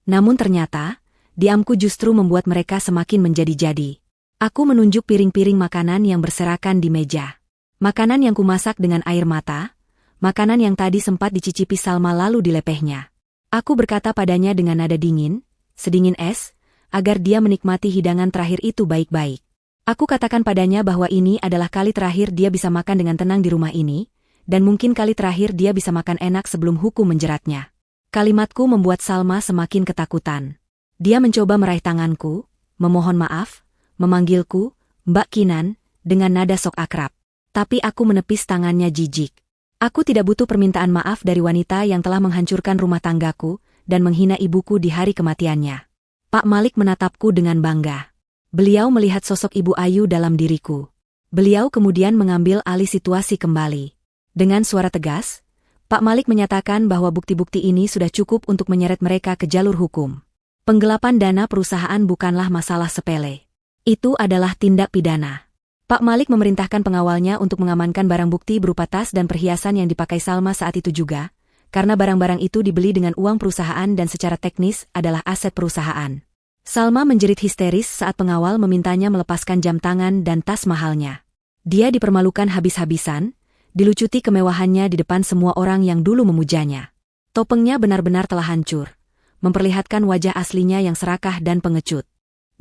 Namun ternyata, diamku justru membuat mereka semakin menjadi-jadi. Aku menunjuk piring-piring makanan yang berserakan di meja. Makanan yang kumasak dengan air mata, makanan yang tadi sempat dicicipi Salma lalu dilepehnya. Aku berkata padanya dengan nada dingin, sedingin es, agar dia menikmati hidangan terakhir itu baik-baik. Aku katakan padanya bahwa ini adalah kali terakhir dia bisa makan dengan tenang di rumah ini, dan mungkin kali terakhir dia bisa makan enak sebelum hukum menjeratnya. Kalimatku membuat Salma semakin ketakutan. Dia mencoba meraih tanganku, memohon maaf, memanggilku, Mbak Kinan, dengan nada sok akrab. Tapi aku menepis tangannya jijik. Aku tidak butuh permintaan maaf dari wanita yang telah menghancurkan rumah tanggaku dan menghina ibuku di hari kematiannya. Pak Malik menatapku dengan bangga. Beliau melihat sosok Ibu Ayu dalam diriku. Beliau kemudian mengambil alih situasi kembali. Dengan suara tegas, Pak Malik menyatakan bahwa bukti-bukti ini sudah cukup untuk menyeret mereka ke jalur hukum. Penggelapan dana perusahaan bukanlah masalah sepele. Itu adalah tindak pidana. Pak Malik memerintahkan pengawalnya untuk mengamankan barang bukti berupa tas dan perhiasan yang dipakai Salma saat itu juga, karena barang-barang itu dibeli dengan uang perusahaan dan secara teknis adalah aset perusahaan. Salma menjerit histeris saat pengawal memintanya melepaskan jam tangan dan tas mahalnya. Dia dipermalukan habis-habisan, dilucuti kemewahannya di depan semua orang yang dulu memujanya. Topengnya benar-benar telah hancur, memperlihatkan wajah aslinya yang serakah dan pengecut.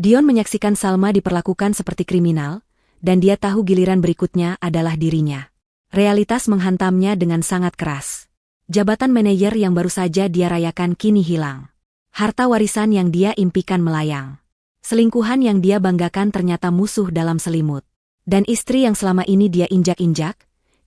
Dion menyaksikan Salma diperlakukan seperti kriminal, dan dia tahu giliran berikutnya adalah dirinya. Realitas menghantamnya dengan sangat keras. Jabatan manajer yang baru saja dia rayakan kini hilang. Harta warisan yang dia impikan melayang. Selingkuhan yang dia banggakan ternyata musuh dalam selimut. Dan istri yang selama ini dia injak-injak,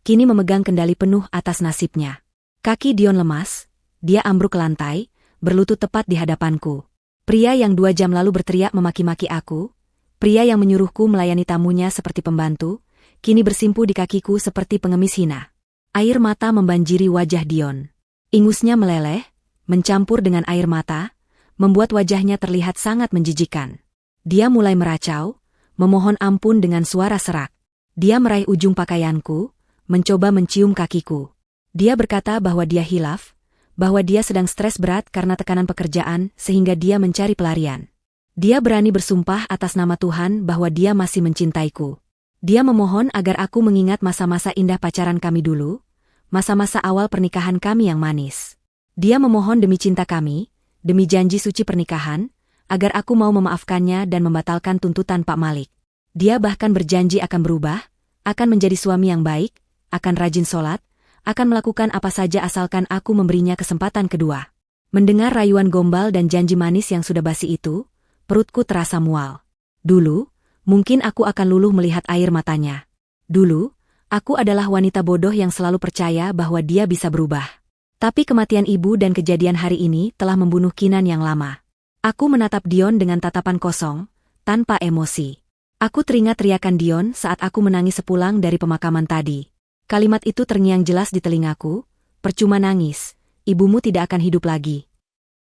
kini memegang kendali penuh atas nasibnya. Kaki Dion lemas, dia ambruk ke lantai, berlutut tepat di hadapanku. Pria yang 2 jam lalu berteriak memaki-maki aku, pria yang menyuruhku melayani tamunya seperti pembantu, kini bersimpu di kakiku seperti pengemis hina. Air mata membanjiri wajah Dion. Ingusnya meleleh, mencampur dengan air mata, membuat wajahnya terlihat sangat menjijikan. Dia mulai meracau, memohon ampun dengan suara serak. Dia meraih ujung pakaianku, mencoba mencium kakiku. Dia berkata bahwa dia hilaf, bahwa dia sedang stres berat karena tekanan pekerjaan sehingga dia mencari pelarian. Dia berani bersumpah atas nama Tuhan bahwa dia masih mencintaiku. Dia memohon agar aku mengingat masa-masa indah pacaran kami dulu, masa-masa awal pernikahan kami yang manis. Dia memohon demi cinta kami, demi janji suci pernikahan, agar aku mau memaafkannya dan membatalkan tuntutan Pak Malik. Dia bahkan berjanji akan berubah, akan menjadi suami yang baik, akan rajin sholat, akan melakukan apa saja asalkan aku memberinya kesempatan kedua. Mendengar rayuan gombal dan janji manis yang sudah basi itu, perutku terasa mual. Dulu, mungkin aku akan luluh melihat air matanya. Dulu, Aku adalah wanita bodoh yang selalu percaya bahwa dia bisa berubah. Tapi kematian ibu dan kejadian hari ini telah membunuh Kinan yang lama. Aku menatap Dion dengan tatapan kosong, tanpa emosi. Aku teringat teriakan Dion saat aku menangis sepulang dari pemakaman tadi. Kalimat itu terngiang jelas di telingaku, percuma nangis, ibumu tidak akan hidup lagi.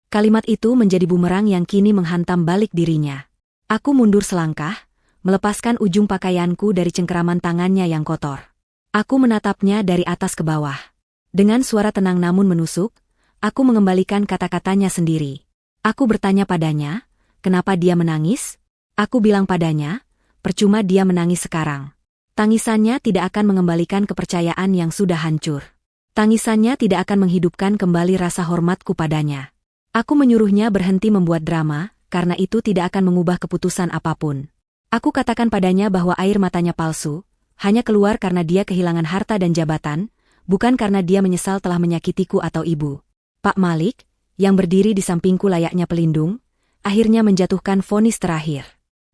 Kalimat itu menjadi bumerang yang kini menghantam balik dirinya. Aku mundur selangkah, melepaskan ujung pakaianku dari cengkeraman tangannya yang kotor. Aku menatapnya dari atas ke bawah. Dengan suara tenang namun menusuk, aku mengembalikan kata-katanya sendiri. Aku bertanya padanya, kenapa dia menangis? Aku bilang padanya, percuma dia menangis sekarang. Tangisannya tidak akan mengembalikan kepercayaan yang sudah hancur. Tangisannya tidak akan menghidupkan kembali rasa hormatku padanya. Aku menyuruhnya berhenti membuat drama, karena itu tidak akan mengubah keputusan apapun. Aku katakan padanya bahwa air matanya palsu, hanya keluar karena dia kehilangan harta dan jabatan, bukan karena dia menyesal telah menyakitiku atau ibu. Pak Malik, yang berdiri di sampingku layaknya pelindung, akhirnya menjatuhkan vonis terakhir.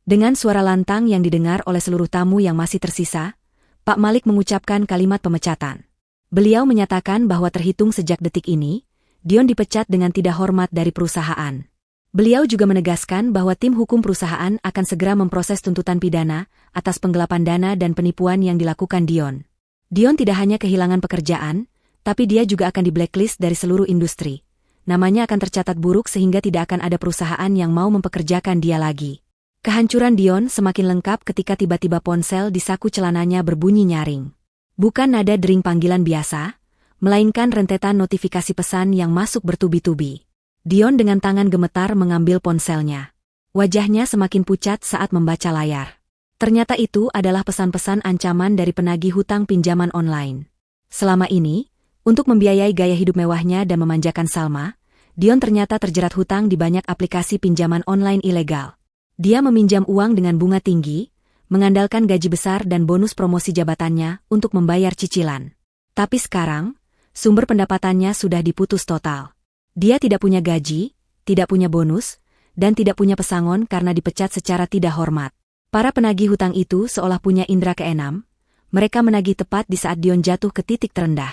Dengan suara lantang yang didengar oleh seluruh tamu yang masih tersisa, Pak Malik mengucapkan kalimat pemecatan. Beliau menyatakan bahwa terhitung sejak detik ini, Dion dipecat dengan tidak hormat dari perusahaan. Beliau juga menegaskan bahwa tim hukum perusahaan akan segera memproses tuntutan pidana atas penggelapan dana dan penipuan yang dilakukan Dion. Dion tidak hanya kehilangan pekerjaan, tapi dia juga akan di-blacklist dari seluruh industri. Namanya akan tercatat buruk sehingga tidak akan ada perusahaan yang mau mempekerjakan dia lagi. Kehancuran Dion semakin lengkap ketika tiba-tiba ponsel di saku celananya berbunyi nyaring. Bukan nada dering panggilan biasa, melainkan rentetan notifikasi pesan yang masuk bertubi-tubi. Dion dengan tangan gemetar mengambil ponselnya. Wajahnya semakin pucat saat membaca layar. Ternyata itu adalah pesan-pesan ancaman dari penagih hutang pinjaman online. Selama ini, untuk membiayai gaya hidup mewahnya dan memanjakan Salma, Dion ternyata terjerat hutang di banyak aplikasi pinjaman online ilegal. Dia meminjam uang dengan bunga tinggi, mengandalkan gaji besar dan bonus promosi jabatannya untuk membayar cicilan. Tapi sekarang, sumber pendapatannya sudah diputus total. Dia tidak punya gaji, tidak punya bonus, dan tidak punya pesangon karena dipecat secara tidak hormat. Para penagih hutang itu seolah punya indera keenam, mereka menagih tepat di saat Dion jatuh ke titik terendah.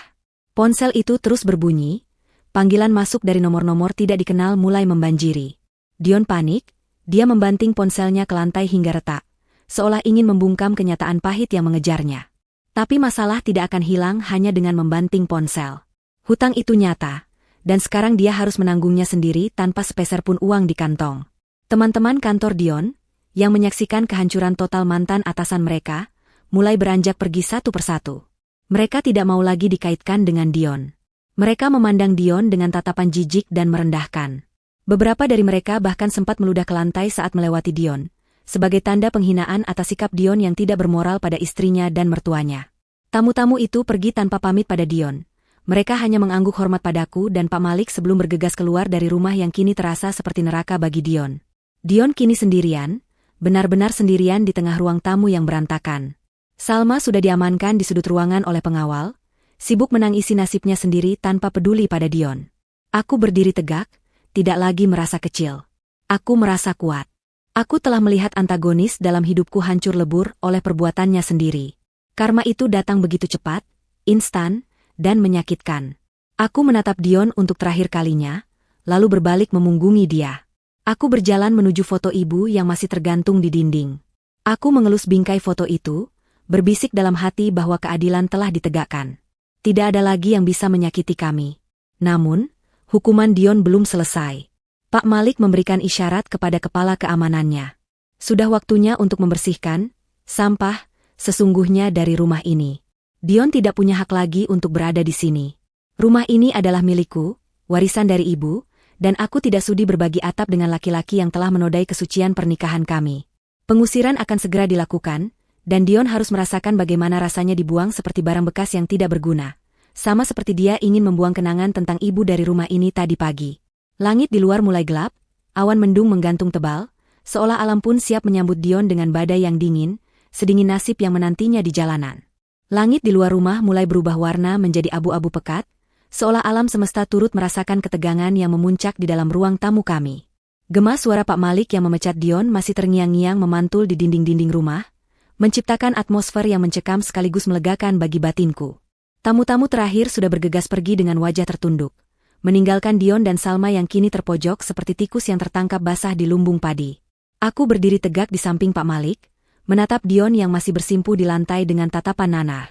Ponsel itu terus berbunyi, panggilan masuk dari nomor-nomor tidak dikenal mulai membanjiri. Dion panik, dia membanting ponselnya ke lantai hingga retak, seolah ingin membungkam kenyataan pahit yang mengejarnya. Tapi masalah tidak akan hilang hanya dengan membanting ponsel. Hutang itu nyata. Dan sekarang dia harus menanggungnya sendiri tanpa sepeser pun uang di kantong. Teman-teman kantor Dion, yang menyaksikan kehancuran total mantan atasan mereka, mulai beranjak pergi satu persatu. Mereka tidak mau lagi dikaitkan dengan Dion. Mereka memandang Dion dengan tatapan jijik dan merendahkan. Beberapa dari mereka bahkan sempat meludah ke lantai saat melewati Dion, sebagai tanda penghinaan atas sikap Dion yang tidak bermoral pada istrinya dan mertuanya. Tamu-tamu itu pergi tanpa pamit pada Dion. Mereka hanya mengangguk hormat padaku dan Pak Malik sebelum bergegas keluar dari rumah yang kini terasa seperti neraka bagi Dion. Dion kini sendirian, benar-benar sendirian di tengah ruang tamu yang berantakan. Salma sudah diamankan di sudut ruangan oleh pengawal, sibuk menangisi nasibnya sendiri tanpa peduli pada Dion. Aku berdiri tegak, tidak lagi merasa kecil. Aku merasa kuat. Aku telah melihat antagonis dalam hidupku hancur lebur oleh perbuatannya sendiri. Karma itu datang begitu cepat, instan, dan menyakitkan. Aku menatap Dion untuk terakhir kalinya, lalu berbalik memunggungi dia. Aku berjalan menuju foto ibu yang masih tergantung di dinding. Aku mengelus bingkai foto itu, berbisik dalam hati bahwa keadilan telah ditegakkan. Tidak ada lagi yang bisa menyakiti kami. Namun, hukuman Dion belum selesai. Pak Malik memberikan isyarat kepada kepala keamanannya. Sudah waktunya untuk membersihkan sampah sesungguhnya dari rumah ini. Dion tidak punya hak lagi untuk berada di sini. Rumah ini adalah milikku, warisan dari ibu, dan aku tidak sudi berbagi atap dengan laki-laki yang telah menodai kesucian pernikahan kami. Pengusiran akan segera dilakukan, dan Dion harus merasakan bagaimana rasanya dibuang seperti barang bekas yang tidak berguna. Sama seperti dia ingin membuang kenangan tentang ibu dari rumah ini tadi pagi. Langit di luar mulai gelap, awan mendung menggantung tebal, seolah alam pun siap menyambut Dion dengan badai yang dingin, sedingin nasib yang menantinya di jalanan. Langit di luar rumah mulai berubah warna menjadi abu-abu pekat, seolah alam semesta turut merasakan ketegangan yang memuncak di dalam ruang tamu kami. Gema suara Pak Malik yang memecat Dion masih terngiang-ngiang memantul di dinding-dinding rumah, menciptakan atmosfer yang mencekam sekaligus melegakan bagi batinku. Tamu-tamu terakhir sudah bergegas pergi dengan wajah tertunduk, meninggalkan Dion dan Salma yang kini terpojok seperti tikus yang tertangkap basah di lumbung padi. Aku berdiri tegak di samping Pak Malik, menatap Dion yang masih bersimpuh di lantai dengan tatapan nanar.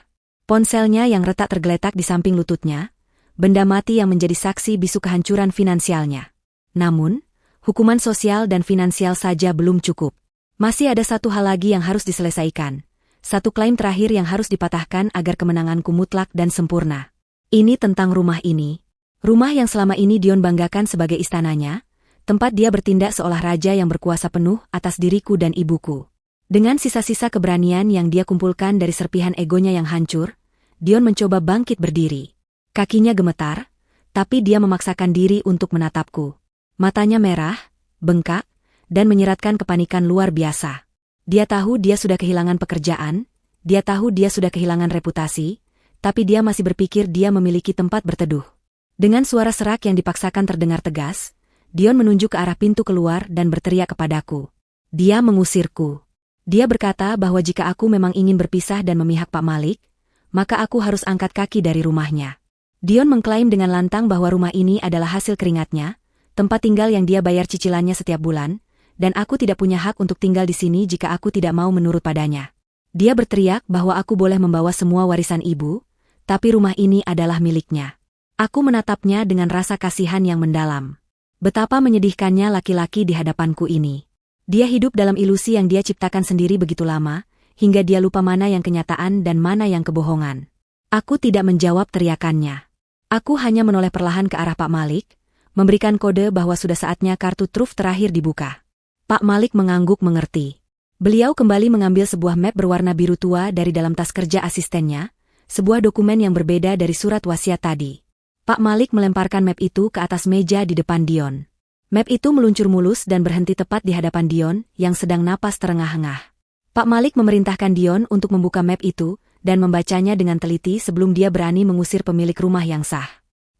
Ponselnya yang retak tergeletak di samping lututnya, benda mati yang menjadi saksi bisu kehancuran finansialnya. Namun, hukuman sosial dan finansial saja belum cukup. Masih ada satu hal lagi yang harus diselesaikan. Satu klaim terakhir yang harus dipatahkan agar kemenanganku mutlak dan sempurna. Ini tentang rumah ini. Rumah yang selama ini Dion banggakan sebagai istananya, tempat dia bertindak seolah raja yang berkuasa penuh atas diriku dan ibuku. Dengan sisa-sisa keberanian yang dia kumpulkan dari serpihan egonya yang hancur, Dion mencoba bangkit berdiri. Kakinya gemetar, tapi dia memaksakan diri untuk menatapku. Matanya merah, bengkak, dan menyeratkan kepanikan luar biasa. Dia tahu dia sudah kehilangan pekerjaan, dia tahu dia sudah kehilangan reputasi, tapi dia masih berpikir dia memiliki tempat berteduh. Dengan suara serak yang dipaksakan terdengar tegas, Dion menunjuk ke arah pintu keluar dan berteriak kepadaku. Dia mengusirku. Dia berkata bahwa jika aku memang ingin berpisah dan memihak Pak Malik, maka aku harus angkat kaki dari rumahnya. Dion mengklaim dengan lantang bahwa rumah ini adalah hasil keringatnya, tempat tinggal yang dia bayar cicilannya setiap bulan, dan aku tidak punya hak untuk tinggal di sini jika aku tidak mau menurut padanya. Dia berteriak bahwa aku boleh membawa semua warisan ibu, tapi rumah ini adalah miliknya. Aku menatapnya dengan rasa kasihan yang mendalam. Betapa menyedihkannya laki-laki di hadapanku ini. Dia hidup dalam ilusi yang dia ciptakan sendiri begitu lama, hingga dia lupa mana yang kenyataan dan mana yang kebohongan. Aku tidak menjawab teriakannya. Aku hanya menoleh perlahan ke arah Pak Malik, memberikan kode bahwa sudah saatnya kartu truf terakhir dibuka. Pak Malik mengangguk mengerti. Beliau kembali mengambil sebuah map berwarna biru tua dari dalam tas kerja asistennya, sebuah dokumen yang berbeda dari surat wasiat tadi. Pak Malik melemparkan map itu ke atas meja di depan Dion. Map itu meluncur mulus dan berhenti tepat di hadapan Dion yang sedang napas terengah-engah. Pak Malik memerintahkan Dion untuk membuka map itu dan membacanya dengan teliti sebelum dia berani mengusir pemilik rumah yang sah.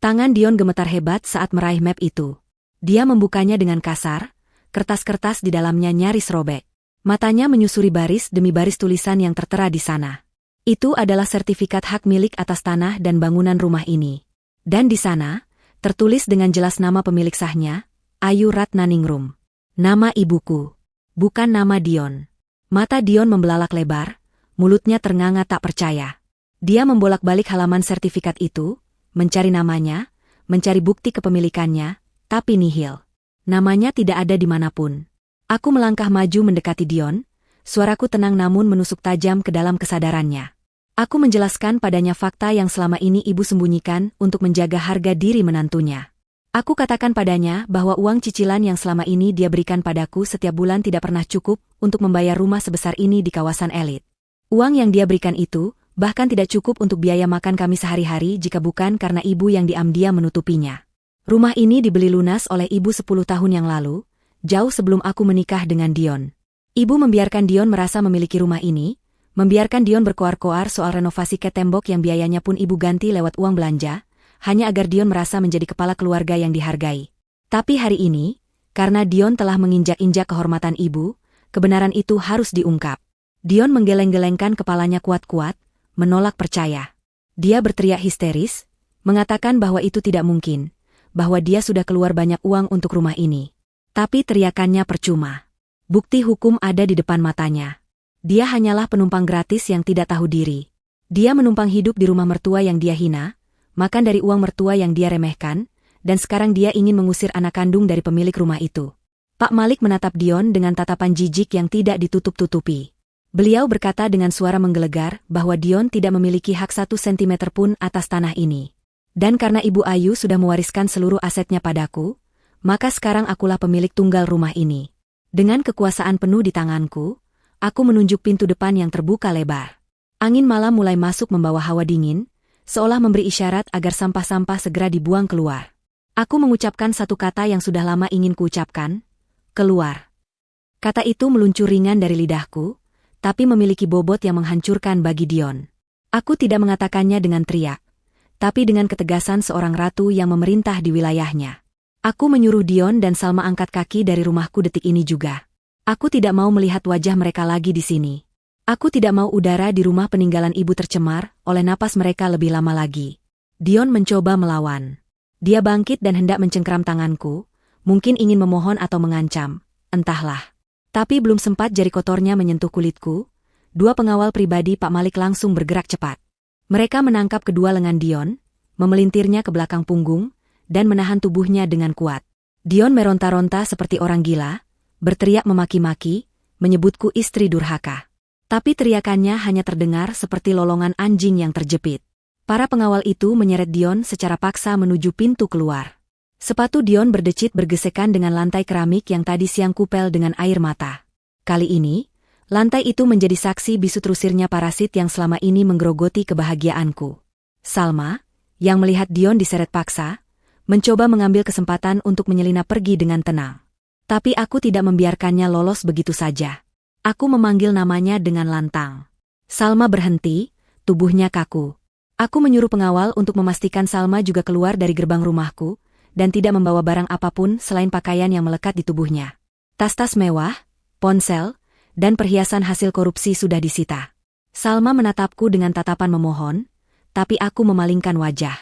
Tangan Dion gemetar hebat saat meraih map itu. Dia membukanya dengan kasar, kertas-kertas di dalamnya nyaris robek. Matanya menyusuri baris demi baris tulisan yang tertera di sana. Itu adalah sertifikat hak milik atas tanah dan bangunan rumah ini. Dan di sana, tertulis dengan jelas nama pemilik sahnya, Ayu Ratnaningrum. Nama ibuku. Bukan nama Dion. Mata Dion membelalak lebar, mulutnya ternganga tak percaya. Dia membolak-balik halaman sertifikat itu, mencari namanya, mencari bukti kepemilikannya, tapi nihil. Namanya tidak ada dimanapun. Aku melangkah maju mendekati Dion, suaraku tenang namun menusuk tajam ke dalam kesadarannya. Aku menjelaskan padanya fakta yang selama ini ibu sembunyikan untuk menjaga harga diri menantunya. Aku katakan padanya bahwa uang cicilan yang selama ini dia berikan padaku setiap bulan tidak pernah cukup untuk membayar rumah sebesar ini di kawasan elit. Uang yang dia berikan itu bahkan tidak cukup untuk biaya makan kami sehari-hari jika bukan karena ibu yang diam-diam menutupinya. Rumah ini dibeli lunas oleh ibu 10 tahun yang lalu, jauh sebelum aku menikah dengan Dion. Ibu membiarkan Dion merasa memiliki rumah ini, membiarkan Dion berkoar-koar soal renovasi ket tembok yang biayanya pun ibu ganti lewat uang belanja, hanya agar Dion merasa menjadi kepala keluarga yang dihargai. Tapi hari ini, karena Dion telah menginjak-injak kehormatan ibu, kebenaran itu harus diungkap. Dion menggeleng-gelengkan kepalanya kuat-kuat, menolak percaya. Dia berteriak histeris, mengatakan bahwa itu tidak mungkin, bahwa dia sudah keluar banyak uang untuk rumah ini. Tapi teriakannya percuma. Bukti hukum ada di depan matanya. Dia hanyalah penumpang gratis yang tidak tahu diri. Dia menumpang hidup di rumah mertua yang dia hina, makan dari uang mertua yang dia remehkan, dan sekarang dia ingin mengusir anak kandung dari pemilik rumah itu. Pak Malik menatap Dion dengan tatapan jijik yang tidak ditutup-tutupi. Beliau berkata dengan suara menggelegar bahwa Dion tidak memiliki hak 1 sentimeter pun atas tanah ini. Dan karena Ibu Ayu sudah mewariskan seluruh asetnya padaku, maka sekarang akulah pemilik tunggal rumah ini. Dengan kekuasaan penuh di tanganku, aku menunjuk pintu depan yang terbuka lebar. Angin malam mulai masuk membawa hawa dingin, seolah memberi isyarat agar sampah-sampah segera dibuang keluar. Aku mengucapkan satu kata yang sudah lama ingin kuucapkan, keluar. Kata itu meluncur ringan dari lidahku, tapi memiliki bobot yang menghancurkan bagi Dion. Aku tidak mengatakannya dengan teriak, tapi dengan ketegasan seorang ratu yang memerintah di wilayahnya. Aku menyuruh Dion dan Salma angkat kaki dari rumahku detik ini juga. Aku tidak mau melihat wajah mereka lagi di sini. Aku tidak mau udara di rumah peninggalan ibu tercemar oleh napas mereka lebih lama lagi. Dion mencoba melawan. Dia bangkit dan hendak mencengkram tanganku, mungkin ingin memohon atau mengancam, entahlah. Tapi belum sempat jari kotornya menyentuh kulitku, dua pengawal pribadi Pak Malik langsung bergerak cepat. Mereka menangkap kedua lengan Dion, memelintirnya ke belakang punggung, dan menahan tubuhnya dengan kuat. Dion meronta-ronta seperti orang gila, berteriak memaki-maki, menyebutku istri durhaka. Tapi teriakannya hanya terdengar seperti lolongan anjing yang terjepit. Para pengawal itu menyeret Dion secara paksa menuju pintu keluar. Sepatu Dion berdecit bergesekan dengan lantai keramik yang tadi siang kupel dengan air mata. Kali ini, lantai itu menjadi saksi bisu terusirnya parasit yang selama ini menggerogoti kebahagiaanku. Salma, yang melihat Dion diseret paksa, mencoba mengambil kesempatan untuk menyelinap pergi dengan tenang. Tapi aku tidak membiarkannya lolos begitu saja. Aku memanggil namanya dengan lantang. Salma berhenti, tubuhnya kaku. Aku menyuruh pengawal untuk memastikan Salma juga keluar dari gerbang rumahku, dan tidak membawa barang apapun selain pakaian yang melekat di tubuhnya. Tas-tas mewah, ponsel, dan perhiasan hasil korupsi sudah disita. Salma menatapku dengan tatapan memohon, tapi aku memalingkan wajah.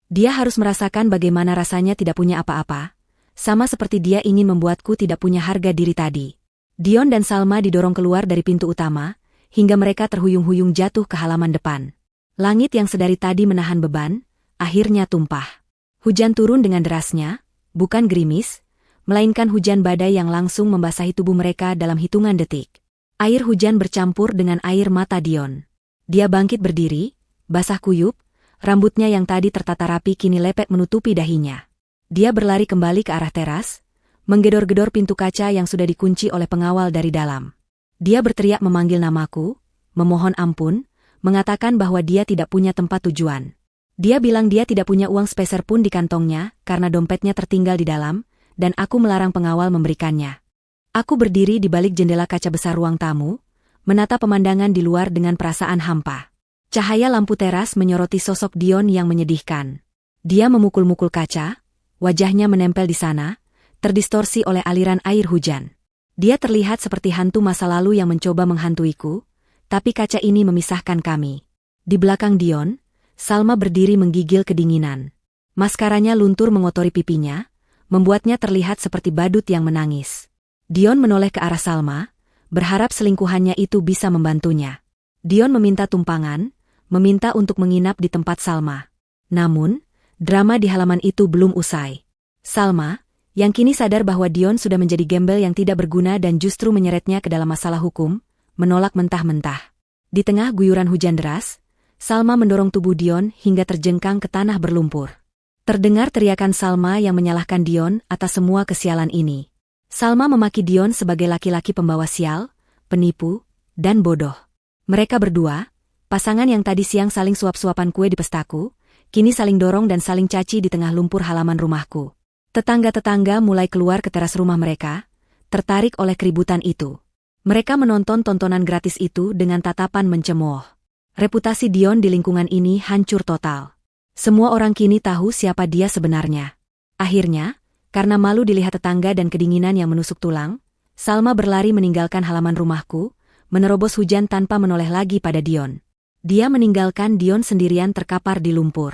Dia harus merasakan bagaimana rasanya tidak punya apa-apa, sama seperti dia ingin membuatku tidak punya harga diri tadi. Dion dan Salma didorong keluar dari pintu utama, hingga mereka terhuyung-huyung jatuh ke halaman depan. Langit yang sedari tadi menahan beban, akhirnya tumpah. Hujan turun dengan derasnya, bukan gerimis, melainkan hujan badai yang langsung membasahi tubuh mereka dalam hitungan detik. Air hujan bercampur dengan air mata Dion. Dia bangkit berdiri, basah kuyup, rambutnya yang tadi tertata rapi kini lepek menutupi dahinya. Dia berlari kembali ke arah teras, menggedor-gedor pintu kaca yang sudah dikunci oleh pengawal dari dalam. Dia berteriak memanggil namaku, memohon ampun, mengatakan bahwa dia tidak punya tempat tujuan. Dia bilang dia tidak punya uang sepeser pun di kantongnya karena dompetnya tertinggal di dalam, dan aku melarang pengawal memberikannya. Aku berdiri di balik jendela kaca besar ruang tamu, menata pemandangan di luar dengan perasaan hampa. Cahaya lampu teras menyoroti sosok Dion yang menyedihkan. Dia memukul-mukul kaca, wajahnya menempel di sana, terdistorsi oleh aliran air hujan. Dia terlihat seperti hantu masa lalu yang mencoba menghantuiku, tapi kaca ini memisahkan kami. Di belakang Dion, Salma berdiri menggigil kedinginan. Maskaranya luntur mengotori pipinya, membuatnya terlihat seperti badut yang menangis. Dion menoleh ke arah Salma, berharap selingkuhannya itu bisa membantunya. Dion meminta tumpangan, meminta untuk menginap di tempat Salma. Namun, drama di halaman itu belum usai. Salma, yang kini sadar bahwa Dion sudah menjadi gembel yang tidak berguna dan justru menyeretnya ke dalam masalah hukum, menolak mentah-mentah. Di tengah guyuran hujan deras, Salma mendorong tubuh Dion hingga terjengkang ke tanah berlumpur. Terdengar teriakan Salma yang menyalahkan Dion atas semua kesialan ini. Salma memaki Dion sebagai laki-laki pembawa sial, penipu, dan bodoh. Mereka berdua, pasangan yang tadi siang saling suap-suapan kue di pestaku, kini saling dorong dan saling caci di tengah lumpur halaman rumahku. Tetangga-tetangga mulai keluar ke teras rumah mereka, tertarik oleh keributan itu. Mereka menonton tontonan gratis itu dengan tatapan mencemooh. Reputasi Dion di lingkungan ini hancur total. Semua orang kini tahu siapa dia sebenarnya. Akhirnya, karena malu dilihat tetangga dan kedinginan yang menusuk tulang, Salma berlari meninggalkan halaman rumahku, menerobos hujan tanpa menoleh lagi pada Dion. Dia meninggalkan Dion sendirian terkapar di lumpur.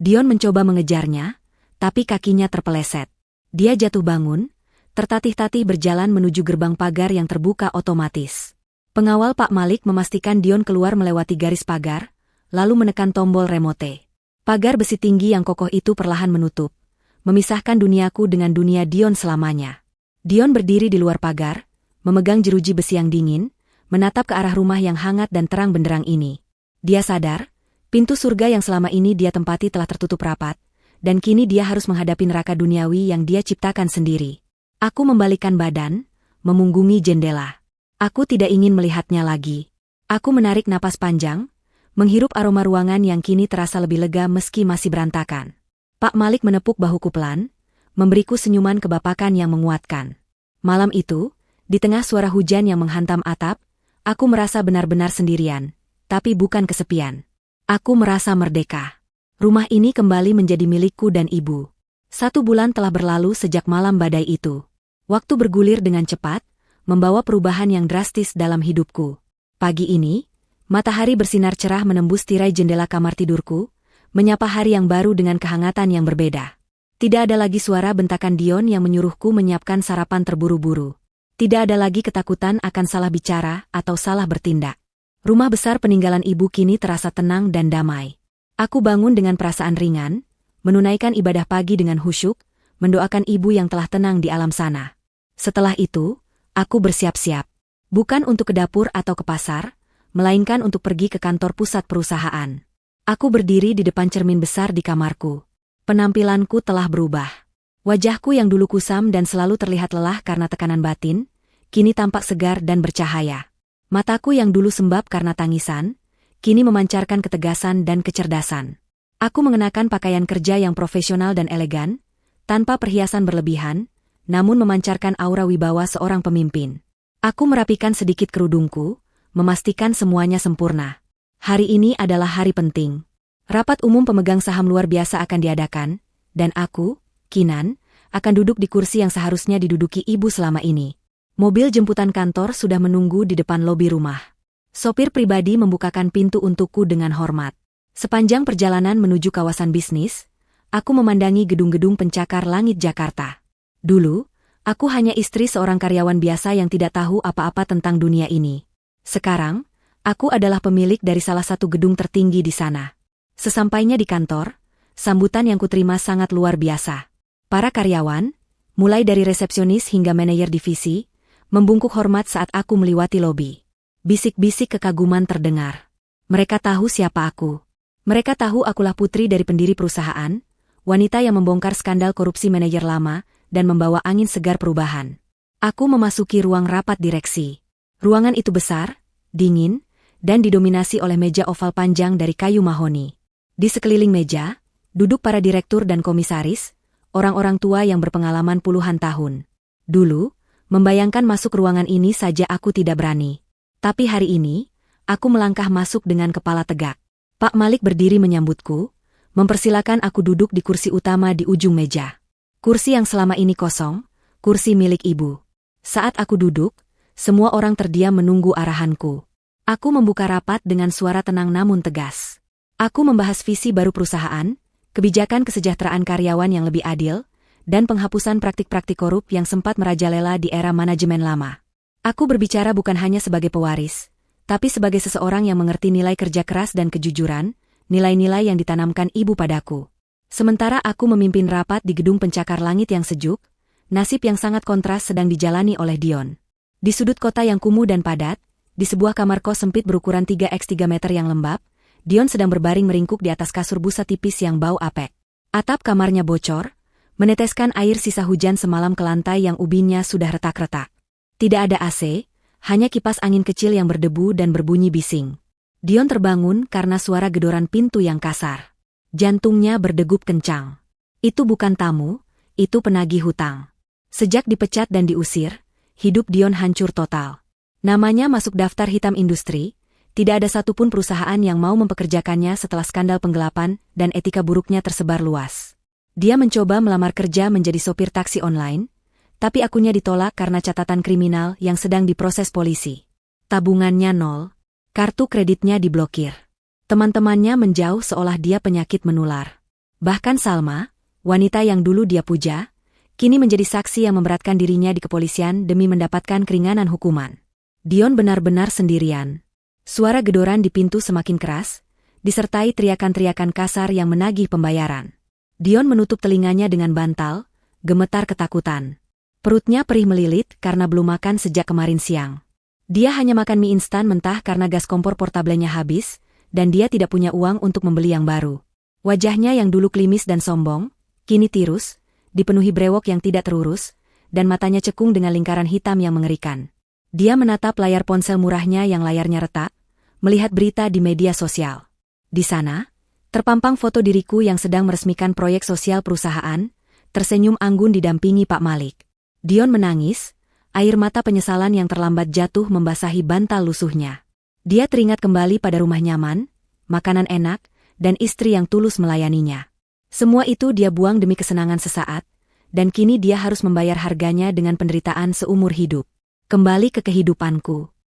Dion mencoba mengejarnya, tapi kakinya terpeleset. Dia jatuh bangun, tertatih-tatih berjalan menuju gerbang pagar yang terbuka otomatis. Pengawal Pak Malik memastikan Dion keluar melewati garis pagar, lalu menekan tombol remote. Pagar besi tinggi yang kokoh itu perlahan menutup, memisahkan duniaku dengan dunia Dion selamanya. Dion berdiri di luar pagar, memegang jeruji besi yang dingin, menatap ke arah rumah yang hangat dan terang benderang ini. Dia sadar, pintu surga yang selama ini dia tempati telah tertutup rapat, dan kini dia harus menghadapi neraka duniawi yang dia ciptakan sendiri. Aku membalikkan badan, memunggungi jendela. Aku tidak ingin melihatnya lagi. Aku menarik napas panjang, menghirup aroma ruangan yang kini terasa lebih lega meski masih berantakan. Pak Malik menepuk bahuku pelan, memberiku senyuman kebapakan yang menguatkan. Malam itu, di tengah suara hujan yang menghantam atap, aku merasa benar-benar sendirian, tapi bukan kesepian. Aku merasa merdeka. Rumah ini kembali menjadi milikku dan ibu. 1 bulan telah berlalu sejak malam badai itu. Waktu bergulir dengan cepat, membawa perubahan yang drastis dalam hidupku. Pagi ini, matahari bersinar cerah menembus tirai jendela kamar tidurku, menyapa hari yang baru dengan kehangatan yang berbeda. Tidak ada lagi suara bentakan Dion yang menyuruhku menyiapkan sarapan terburu-buru. Tidak ada lagi ketakutan akan salah bicara atau salah bertindak. Rumah besar peninggalan ibu kini terasa tenang dan damai. Aku bangun dengan perasaan ringan, menunaikan ibadah pagi dengan khusyuk, mendoakan ibu yang telah tenang di alam sana. Setelah itu, aku bersiap-siap. Bukan untuk ke dapur atau ke pasar, melainkan untuk pergi ke kantor pusat perusahaan. Aku berdiri di depan cermin besar di kamarku. Penampilanku telah berubah. Wajahku yang dulu kusam dan selalu terlihat lelah karena tekanan batin, kini tampak segar dan bercahaya. Mataku yang dulu sembab karena tangisan, kini memancarkan ketegasan dan kecerdasan. Aku mengenakan pakaian kerja yang profesional dan elegan, tanpa perhiasan berlebihan, namun memancarkan aura wibawa seorang pemimpin. Aku merapikan sedikit kerudungku, memastikan semuanya sempurna. Hari ini adalah hari penting. Rapat umum pemegang saham luar biasa akan diadakan, dan aku, Kinan, akan duduk di kursi yang seharusnya diduduki ibu selama ini. Mobil jemputan kantor sudah menunggu di depan lobi rumah. Sopir pribadi membukakan pintu untukku dengan hormat. Sepanjang perjalanan menuju kawasan bisnis, aku memandangi gedung-gedung pencakar langit Jakarta. Dulu, aku hanya istri seorang karyawan biasa yang tidak tahu apa-apa tentang dunia ini. Sekarang, aku adalah pemilik dari salah satu gedung tertinggi di sana. Sesampainya di kantor, sambutan yang kuterima sangat luar biasa. Para karyawan, mulai dari resepsionis hingga manajer divisi, membungkuk hormat saat aku melewati lobi. Bisik-bisik kekaguman terdengar. Mereka tahu siapa aku. Mereka tahu akulah putri dari pendiri perusahaan, wanita yang membongkar skandal korupsi manajer lama, dan membawa angin segar perubahan. Aku memasuki ruang rapat direksi. Ruangan itu besar, dingin, dan didominasi oleh meja oval panjang dari kayu mahoni. Di sekeliling meja, duduk para direktur dan komisaris, orang-orang tua yang berpengalaman puluhan tahun. Dulu, membayangkan masuk ruangan ini saja aku tidak berani. Tapi hari ini, aku melangkah masuk dengan kepala tegak. Pak Malik berdiri menyambutku, mempersilakan aku duduk di kursi utama di ujung meja. Kursi yang selama ini kosong, kursi milik ibu. Saat aku duduk, semua orang terdiam menunggu arahanku. Aku membuka rapat dengan suara tenang namun tegas. Aku membahas visi baru perusahaan, kebijakan kesejahteraan karyawan yang lebih adil, dan penghapusan praktik-praktik korup yang sempat merajalela di era manajemen lama. Aku berbicara bukan hanya sebagai pewaris, tapi sebagai seseorang yang mengerti nilai kerja keras dan kejujuran, nilai-nilai yang ditanamkan ibu padaku. Sementara aku memimpin rapat di gedung pencakar langit yang sejuk, nasib yang sangat kontras sedang dijalani oleh Dion. Di sudut kota yang kumuh dan padat, di sebuah kamar kos sempit berukuran 3x3 meter yang lembab, Dion sedang berbaring meringkuk di atas kasur busa tipis yang bau apek. Atap kamarnya bocor, meneteskan air sisa hujan semalam ke lantai yang ubinnya sudah retak-retak. Tidak ada AC, hanya kipas angin kecil yang berdebu dan berbunyi bising. Dion terbangun karena suara gedoran pintu yang kasar. Jantungnya berdegup kencang. Itu bukan tamu, itu penagih hutang. Sejak dipecat dan diusir, hidup Dion hancur total. Namanya masuk daftar hitam industri, tidak ada satupun perusahaan yang mau mempekerjakannya setelah skandal penggelapan dan etika buruknya tersebar luas. Dia mencoba melamar kerja menjadi sopir taksi online, tapi akunnya ditolak karena catatan kriminal yang sedang diproses polisi. Tabungannya nol, kartu kreditnya diblokir. Teman-temannya menjauh seolah dia penyakit menular. Bahkan Salma, wanita yang dulu dia puja, kini menjadi saksi yang memberatkan dirinya di kepolisian demi mendapatkan keringanan hukuman. Dion benar-benar sendirian. Suara gedoran di pintu semakin keras, disertai teriakan-teriakan kasar yang menagih pembayaran. Dion menutup telinganya dengan bantal, gemetar ketakutan. Perutnya perih melilit karena belum makan sejak kemarin siang. Dia hanya makan mie instan mentah karena gas kompor portablenya habis, dan dia tidak punya uang untuk membeli yang baru. Wajahnya yang dulu klimis dan sombong, kini tirus, dipenuhi brewok yang tidak terurus, dan matanya cekung dengan lingkaran hitam yang mengerikan. Dia menatap layar ponsel murahnya yang layarnya retak, melihat berita di media sosial. Di sana, terpampang foto diriku yang sedang meresmikan proyek sosial perusahaan, tersenyum anggun didampingi Pak Malik. Dion menangis, air mata penyesalan yang terlambat jatuh membasahi bantal lusuhnya. Dia teringat kembali pada rumah nyaman, makanan enak, dan istri yang tulus melayaninya. Semua itu dia buang demi kesenangan sesaat, dan kini dia harus membayar harganya dengan penderitaan seumur hidup. Kembali ke kehidupanku.